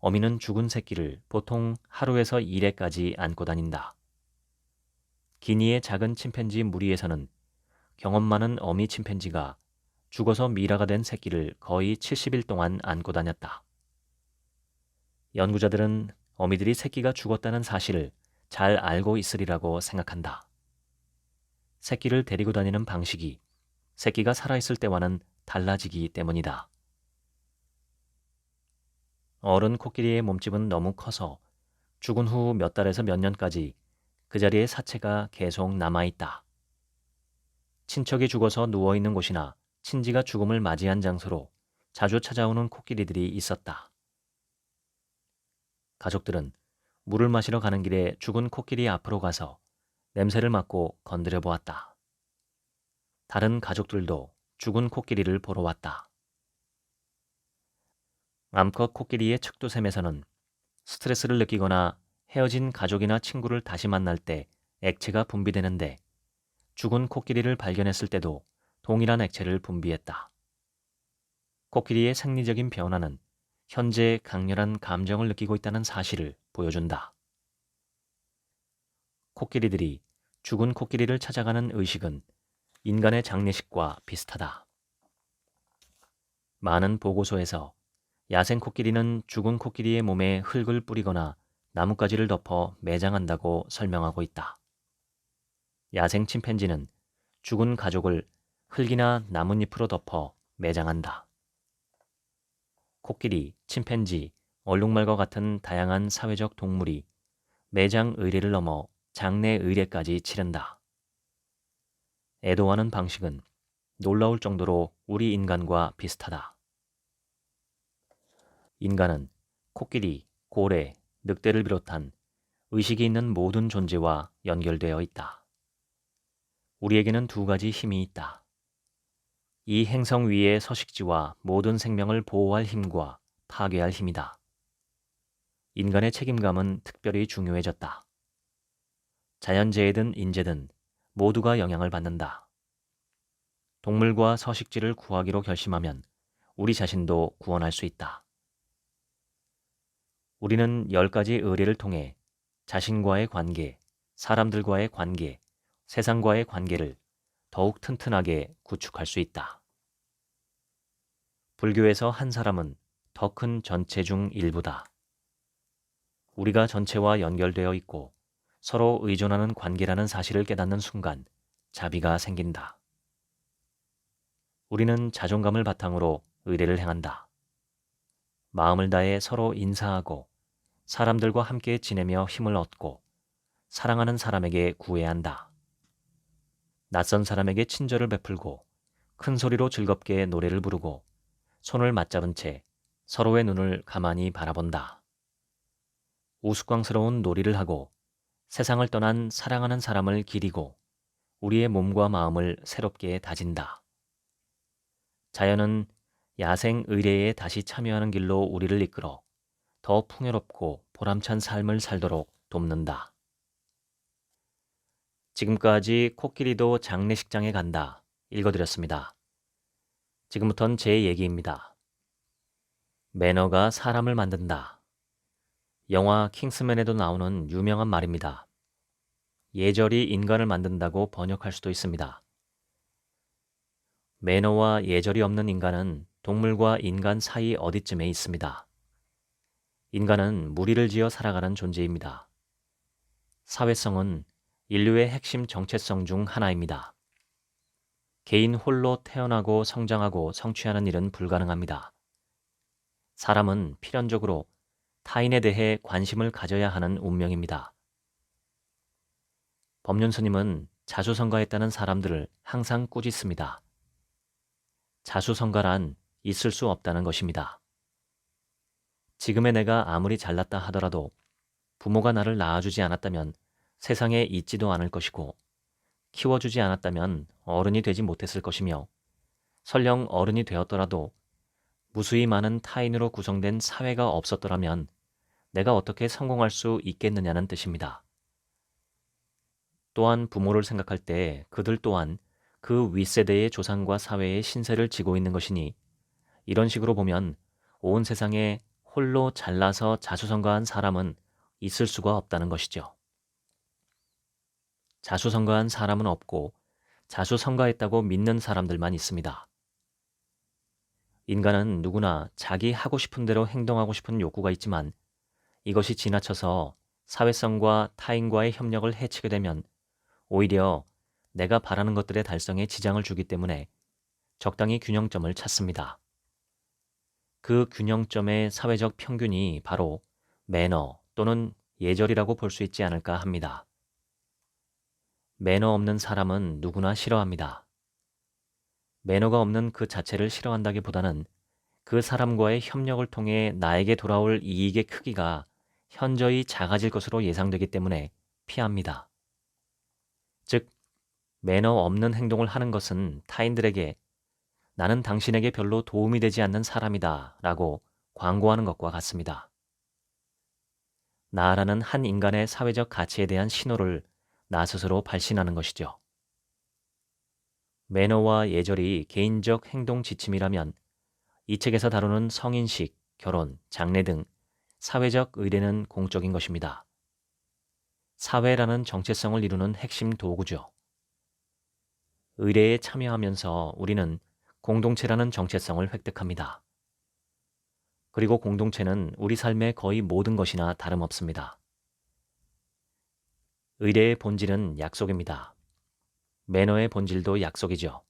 어미는 죽은 새끼를 보통 하루에서 1회까지 안고 다닌다. 기니의 작은 침팬지 무리에서는 경험 많은 어미 침팬지가 죽어서 미라가 된 새끼를 거의 70일 동안 안고 다녔다. 연구자들은 어미들이 새끼가 죽었다는 사실을 잘 알고 있으리라고 생각한다. 새끼를 데리고 다니는 방식이 새끼가 살아있을 때와는 달라지기 때문이다. 어른 코끼리의 몸집은 너무 커서 죽은 후 몇 달에서 몇 년까지 그 자리에 사체가 계속 남아있다. 친척이 죽어서 누워있는 곳이나 친지가 죽음을 맞이한 장소로 자주 찾아오는 코끼리들이 있었다. 가족들은 물을 마시러 가는 길에 죽은 코끼리 앞으로 가서 냄새를 맡고 건드려 보았다. 다른 가족들도 죽은 코끼리를 보러 왔다. 암컷 코끼리의 척도샘에서는 스트레스를 느끼거나 헤어진 가족이나 친구를 다시 만날 때 액체가 분비되는데 죽은 코끼리를 발견했을 때도 동일한 액체를 분비했다. 코끼리의 생리적인 변화는 현재 강렬한 감정을 느끼고 있다는 사실을 보여준다. 코끼리들이 죽은 코끼리를 찾아가는 의식은 인간의 장례식과 비슷하다. 많은 보고서에서 야생 코끼리는 죽은 코끼리의 몸에 흙을 뿌리거나 나뭇가지를 덮어 매장한다고 설명하고 있다. 야생 침팬지는 죽은 가족을 흙이나 나뭇잎으로 덮어 매장한다. 코끼리, 침팬지, 얼룩말과 같은 다양한 사회적 동물이 매장 의례를 넘어 장례 의례까지 치른다. 애도하는 방식은 놀라울 정도로 우리 인간과 비슷하다. 인간은 코끼리, 고래, 늑대를 비롯한 의식이 있는 모든 존재와 연결되어 있다. 우리에게는 2가지 힘이 있다. 이 행성 위의 서식지와 모든 생명을 보호할 힘과 파괴할 힘이다. 인간의 책임감은 특별히 중요해졌다. 자연재해든 인재든 모두가 영향을 받는다. 동물과 서식지를 구하기로 결심하면 우리 자신도 구원할 수 있다. 우리는 10가지 의례를 통해 자신과의 관계, 사람들과의 관계, 세상과의 관계를 더욱 튼튼하게 구축할 수 있다. 불교에서 한 사람은 더 큰 전체 중 일부다. 우리가 전체와 연결되어 있고 서로 의존하는 관계라는 사실을 깨닫는 순간 자비가 생긴다. 우리는 자존감을 바탕으로 의례를 행한다. 마음을 다해 서로 인사하고 사람들과 함께 지내며 힘을 얻고 사랑하는 사람에게 구해야 한다. 낯선 사람에게 친절을 베풀고 큰 소리로 즐겁게 노래를 부르고 손을 맞잡은 채 서로의 눈을 가만히 바라본다. 우스꽝스러운 놀이를 하고 세상을 떠난 사랑하는 사람을 기리고 우리의 몸과 마음을 새롭게 다진다. 자연은 야생 의례에 다시 참여하는 길로 우리를 이끌어 더 풍요롭고 보람찬 삶을 살도록 돕는다. 지금까지 코끼리도 장례식장에 간다. 읽어드렸습니다. 지금부턴 제 얘기입니다. 매너가 사람을 만든다. 영화 킹스맨에도 나오는 유명한 말입니다. 예절이 인간을 만든다고 번역할 수도 있습니다. 매너와 예절이 없는 인간은 동물과 인간 사이 어디쯤에 있습니다. 인간은 무리를 지어 살아가는 존재입니다. 사회성은 인류의 핵심 정체성 중 하나입니다. 개인 홀로 태어나고 성장하고 성취하는 일은 불가능합니다. 사람은 필연적으로 타인에 대해 관심을 가져야 하는 운명입니다. 법륜스님은 자수성가했다는 사람들을 항상 꾸짖습니다. 자수성가란 있을 수 없다는 것입니다. 지금의 내가 아무리 잘났다 하더라도 부모가 나를 낳아주지 않았다면 세상에 있지도 않을 것이고 키워주지 않았다면 어른이 되지 못했을 것이며 설령 어른이 되었더라도 무수히 많은 타인으로 구성된 사회가 없었더라면 내가 어떻게 성공할 수 있겠느냐는 뜻입니다. 또한 부모를 생각할 때 그들 또한 그 윗세대의 조상과 사회의 신세를 지고 있는 것이니 이런 식으로 보면 온 세상에 홀로 잘나서 자수성가한 사람은 있을 수가 없다는 것이죠. 자수성가한 사람은 없고 자수성가했다고 믿는 사람들만 있습니다. 인간은 누구나 자기 하고 싶은 대로 행동하고 싶은 욕구가 있지만 이것이 지나쳐서 사회성과 타인과의 협력을 해치게 되면 오히려 내가 바라는 것들의 달성에 지장을 주기 때문에 적당히 균형점을 찾습니다. 그 균형점의 사회적 평균이 바로 매너 또는 예절이라고 볼 수 있지 않을까 합니다. 매너 없는 사람은 누구나 싫어합니다. 매너가 없는 그 자체를 싫어한다기보다는 그 사람과의 협력을 통해 나에게 돌아올 이익의 크기가 현저히 작아질 것으로 예상되기 때문에 피합니다. 즉, 매너 없는 행동을 하는 것은 타인들에게 나는 당신에게 별로 도움이 되지 않는 사람이다 라고 광고하는 것과 같습니다. 나라는 한 인간의 사회적 가치에 대한 신호를 나 스스로 발신하는 것이죠. 매너와 예절이 개인적 행동 지침이라면 이 책에서 다루는 성인식, 결혼, 장례 등 사회적 의례는 공적인 것입니다. 사회라는 정체성을 이루는 핵심 도구죠. 의례에 참여하면서 우리는 공동체라는 정체성을 획득합니다. 그리고 공동체는 우리 삶의 거의 모든 것이나 다름없습니다. 의례의 본질은 약속입니다. 매너의 본질도 약속이죠.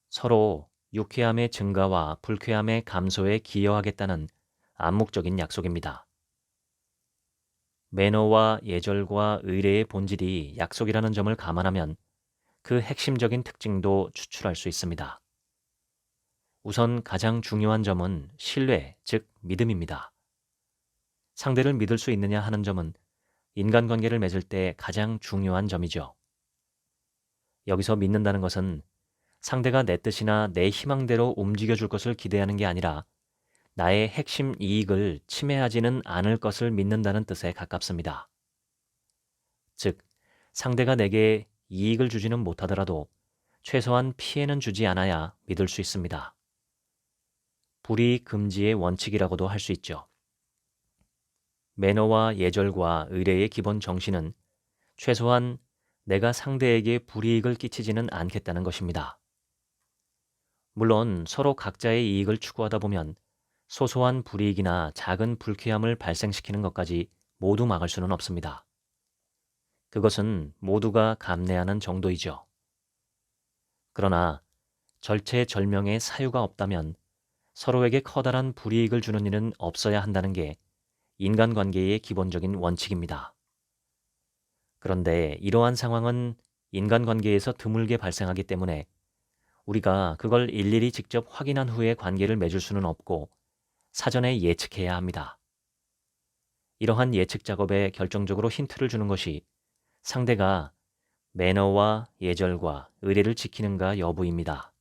서로 유쾌함의 증가와 불쾌함의 감소에 기여하겠다는 암묵적인 약속입니다. 매너와 예절과 의례의 본질이 약속이라는 점을 감안하면 그 핵심적인 특징도 추출할 수 있습니다. 우선 가장 중요한 점은 신뢰, 즉 믿음입니다. 상대를 믿을 수 있느냐 하는 점은 인간관계를 맺을 때 가장 중요한 점이죠. 여기서 믿는다는 것은 상대가 내 뜻이나 내 희망대로 움직여줄 것을 기대하는 게 아니라 나의 핵심 이익을 침해하지는 않을 것을 믿는다는 뜻에 가깝습니다. 즉, 상대가 내게 이익을 주지는 못하더라도 최소한 피해는 주지 않아야 믿을 수 있습니다. 불이익 금지의 원칙이라고도 할 수 있죠. 매너와 예절과 의례의 기본 정신은 최소한 내가 상대에게 불이익을 끼치지는 않겠다는 것입니다. 물론 서로 각자의 이익을 추구하다 보면 소소한 불이익이나 작은 불쾌함을 발생시키는 것까지 모두 막을 수는 없습니다. 그것은 모두가 감내하는 정도이죠. 그러나 절체절명의 사유가 없다면 서로에게 커다란 불이익을 주는 일은 없어야 한다는 게 인간관계의 기본적인 원칙입니다. 그런데 이러한 상황은 인간관계에서 드물게 발생하기 때문에 우리가 그걸 일일이 직접 확인한 후에 관계를 맺을 수는 없고 사전에 예측해야 합니다. 이러한 예측 작업에 결정적으로 힌트를 주는 것이 상대가 매너와 예절과 의례를 지키는가 여부입니다.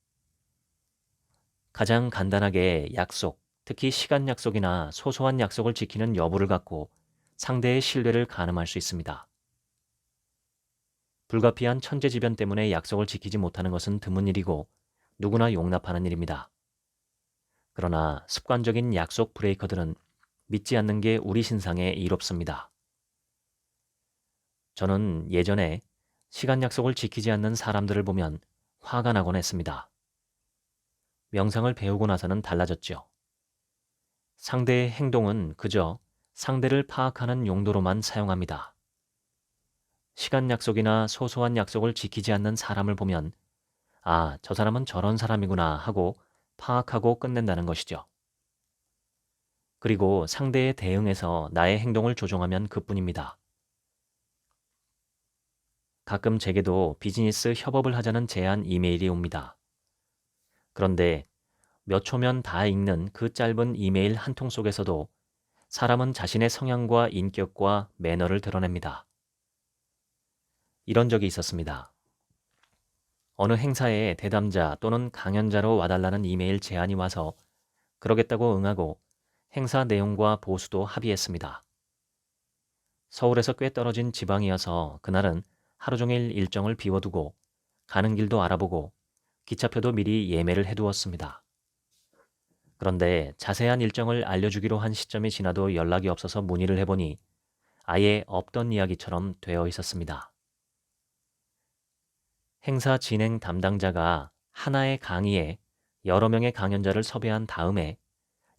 가장 간단하게 약속, 특히 시간 약속이나 소소한 약속을 지키는 여부를 갖고 상대의 신뢰를 가늠할 수 있습니다. 불가피한 천재지변 때문에 약속을 지키지 못하는 것은 드문 일이고 누구나 용납하는 일입니다. 그러나 습관적인 약속 브레이커들은 믿지 않는 게 우리 신상에 이롭습니다. 저는 예전에 시간 약속을 지키지 않는 사람들을 보면 화가 나곤 했습니다. 명상을 배우고 나서는 달라졌죠. 상대의 행동은 그저 상대를 파악하는 용도로만 사용합니다. 시간 약속이나 소소한 약속을 지키지 않는 사람을 보면 아, 저 사람은 저런 사람이구나 하고 파악하고 끝낸다는 것이죠. 그리고 상대에 대응해서 나의 행동을 조정하면 그뿐입니다. 가끔 제게도 비즈니스 협업을 하자는 제안 이메일이 옵니다. 그런데 몇 초면 다 읽는 그 짧은 이메일 한 통 속에서도 사람은 자신의 성향과 인격과 매너를 드러냅니다. 이런 적이 있었습니다. 어느 행사에 대담자 또는 강연자로 와달라는 이메일 제안이 와서 그러겠다고 응하고 행사 내용과 보수도 합의했습니다. 서울에서 꽤 떨어진 지방이어서 그날은 하루 종일 일정을 비워두고 가는 길도 알아보고 기차표도 미리 예매를 해두었습니다. 그런데 자세한 일정을 알려주기로 한 시점이 지나도 연락이 없어서 문의를 해보니 아예 없던 이야기처럼 되어 있었습니다. 행사 진행 담당자가 하나의 강의에 여러 명의 강연자를 섭외한 다음에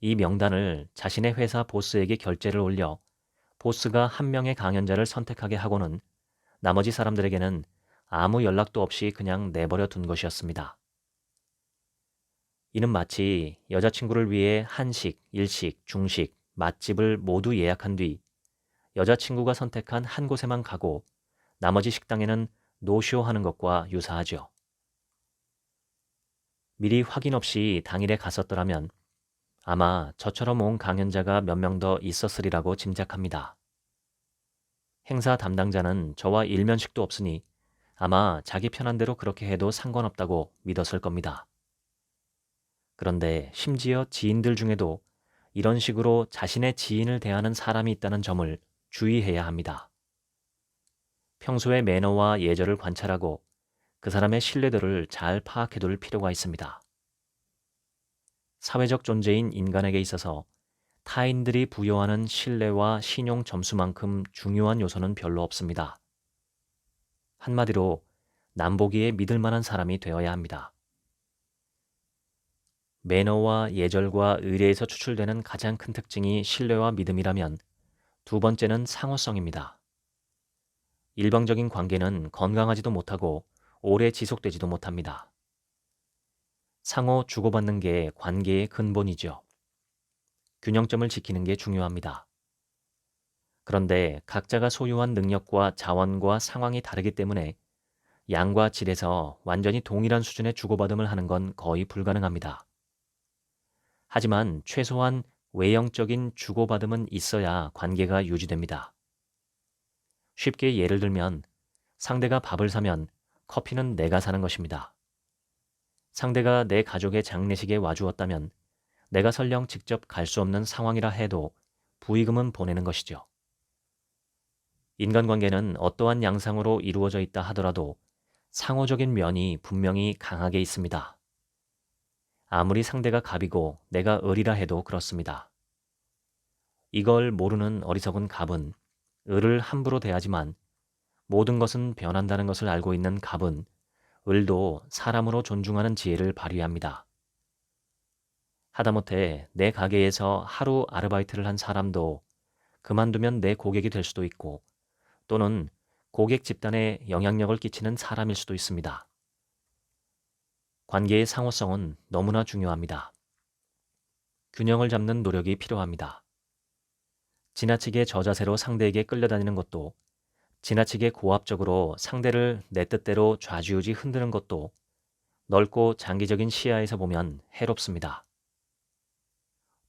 이 명단을 자신의 회사 보스에게 결제를 올려 보스가 한 명의 강연자를 선택하게 하고는 나머지 사람들에게는 아무 연락도 없이 그냥 내버려 둔 것이었습니다. 이는 마치 여자친구를 위해 한식, 일식, 중식, 맛집을 모두 예약한 뒤 여자친구가 선택한 한 곳에만 가고 나머지 식당에는 노쇼하는 것과 유사하죠. 미리 확인 없이 당일에 갔었더라면 아마 저처럼 온 강연자가 몇 명 더 있었으리라고 짐작합니다. 행사 담당자는 저와 일면식도 없으니 아마 자기 편한 대로 그렇게 해도 상관없다고 믿었을 겁니다. 그런데 심지어 지인들 중에도 이런 식으로 자신의 지인을 대하는 사람이 있다는 점을 주의해야 합니다. 평소의 매너와 예절을 관찰하고 그 사람의 신뢰도를 잘 파악해둘 필요가 있습니다. 사회적 존재인 인간에게 있어서 타인들이 부여하는 신뢰와 신용 점수만큼 중요한 요소는 별로 없습니다. 한마디로 남보기에 믿을 만한 사람이 되어야 합니다. 매너와 예절과 의례에서 추출되는 가장 큰 특징이 신뢰와 믿음이라면 두 번째는 상호성입니다. 일방적인 관계는 건강하지도 못하고 오래 지속되지도 못합니다. 상호 주고받는 게 관계의 근본이죠. 균형점을 지키는 게 중요합니다. 그런데 각자가 소유한 능력과 자원과 상황이 다르기 때문에 양과 질에서 완전히 동일한 수준의 주고받음을 하는 건 거의 불가능합니다. 하지만 최소한 외형적인 주고받음은 있어야 관계가 유지됩니다. 쉽게 예를 들면 상대가 밥을 사면 커피는 내가 사는 것입니다. 상대가 내 가족의 장례식에 와주었다면 내가 설령 직접 갈 수 없는 상황이라 해도 부의금은 보내는 것이죠. 인간관계는 어떠한 양상으로 이루어져 있다 하더라도 상호적인 면이 분명히 강하게 있습니다. 아무리 상대가 갑이고 내가 을이라 해도 그렇습니다. 이걸 모르는 어리석은 갑은 을을 함부로 대하지만 모든 것은 변한다는 것을 알고 있는 갑은 을도 사람으로 존중하는 지혜를 발휘합니다. 하다못해 내 가게에서 하루 아르바이트를 한 사람도 그만두면 내 고객이 될 수도 있고 또는 고객 집단에 영향력을 끼치는 사람일 수도 있습니다. 관계의 상호성은 너무나 중요합니다. 균형을 잡는 노력이 필요합니다. 지나치게 저자세로 상대에게 끌려다니는 것도, 지나치게 고압적으로 상대를 내 뜻대로 좌지우지 흔드는 것도 넓고 장기적인 시야에서 보면 해롭습니다.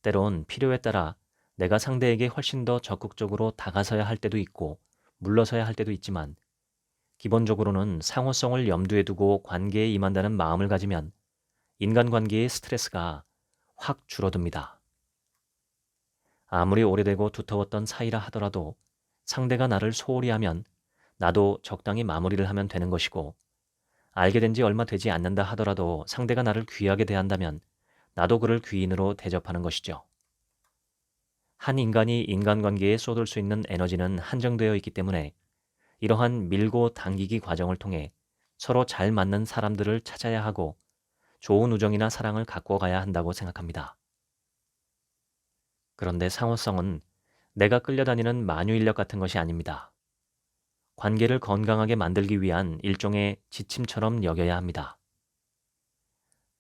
때론 필요에 따라 내가 상대에게 훨씬 더 적극적으로 다가서야 할 때도 있고 물러서야 할 때도 있지만 기본적으로는 상호성을 염두에 두고 관계에 임한다는 마음을 가지면 인간관계의 스트레스가 확 줄어듭니다. 아무리 오래되고 두터웠던 사이라 하더라도 상대가 나를 소홀히 하면 나도 적당히 마무리를 하면 되는 것이고 알게 된 지 얼마 되지 않는다 하더라도 상대가 나를 귀하게 대한다면 나도 그를 귀인으로 대접하는 것이죠. 한 인간이 인간관계에 쏟을 수 있는 에너지는 한정되어 있기 때문에 이러한 밀고 당기기 과정을 통해 서로 잘 맞는 사람들을 찾아야 하고 좋은 우정이나 사랑을 갖고 가야 한다고 생각합니다. 그런데 상호성은 내가 끌려다니는 만유인력 같은 것이 아닙니다. 관계를 건강하게 만들기 위한 일종의 지침처럼 여겨야 합니다.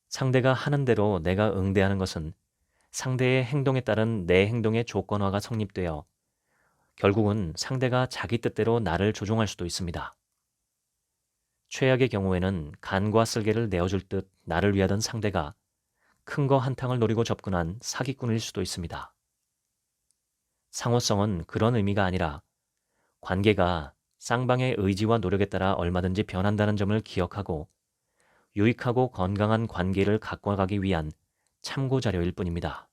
상대가 하는 대로 내가 응대하는 것은 상대의 행동에 따른 내 행동의 조건화가 성립되어 결국은 상대가 자기 뜻대로 나를 조종할 수도 있습니다. 최악의 경우에는 간과 쓸개를 내어줄 듯 나를 위하던 상대가 큰 거 한탕을 노리고 접근한 사기꾼일 수도 있습니다. 상호성은 그런 의미가 아니라 관계가 쌍방의 의지와 노력에 따라 얼마든지 변한다는 점을 기억하고 유익하고 건강한 관계를 가꿔가기 위한 참고 자료일 뿐입니다.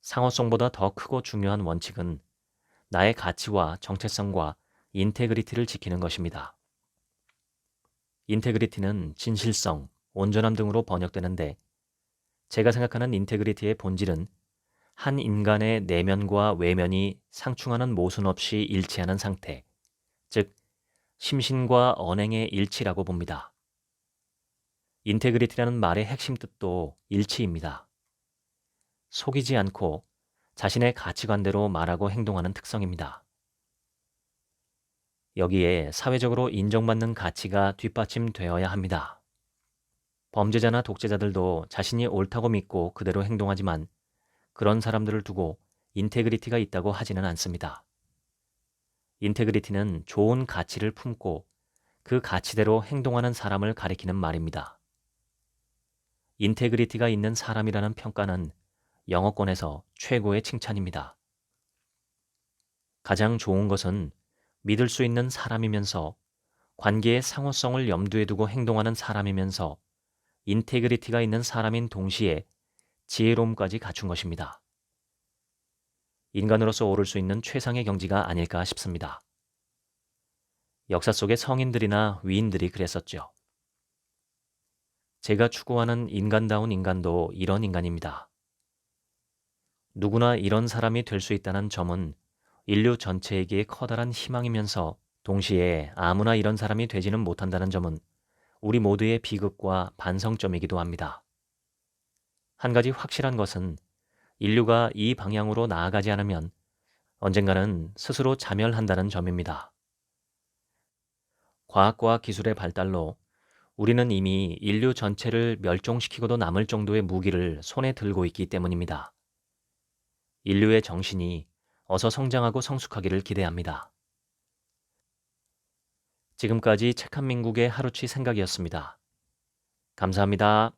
상호성보다 더 크고 중요한 원칙은 나의 가치와 정체성과 인테그리티를 지키는 것입니다. 인테그리티는 진실성, 온전함 등으로 번역되는데 제가 생각하는 인테그리티의 본질은 한 인간의 내면과 외면이 상충하는 모순 없이 일치하는 상태, 즉 심신과 언행의 일치라고 봅니다. 인테그리티라는 말의 핵심 뜻도 일치입니다. 속이지 않고 자신의 가치관대로 말하고 행동하는 특성입니다. 여기에 사회적으로 인정받는 가치가 뒷받침되어야 합니다. 범죄자나 독재자들도 자신이 옳다고 믿고 그대로 행동하지만 그런 사람들을 두고 인테그리티가 있다고 하지는 않습니다. 인테그리티는 좋은 가치를 품고 그 가치대로 행동하는 사람을 가리키는 말입니다. 인테그리티가 있는 사람이라는 평가는 영어권에서 최고의 칭찬입니다. 가장 좋은 것은 믿을 수 있는 사람이면서 관계의 상호성을 염두에 두고 행동하는 사람이면서 인테그리티가 있는 사람인 동시에 지혜로움까지 갖춘 것입니다. 인간으로서 오를 수 있는 최상의 경지가 아닐까 싶습니다. 역사 속의 성인들이나 위인들이 그랬었죠. 제가 추구하는 인간다운 인간도 이런 인간입니다. 누구나 이런 사람이 될 수 있다는 점은 인류 전체에게 커다란 희망이면서 동시에 아무나 이런 사람이 되지는 못한다는 점은 우리 모두의 비극과 반성점이기도 합니다. 한 가지 확실한 것은 인류가 이 방향으로 나아가지 않으면 언젠가는 스스로 자멸한다는 점입니다. 과학과 기술의 발달로 우리는 이미 인류 전체를 멸종시키고도 남을 정도의 무기를 손에 들고 있기 때문입니다. 인류의 정신이 어서 성장하고 성숙하기를 기대합니다. 지금까지 책 한 민국의 하루치 생각이었습니다. 감사합니다.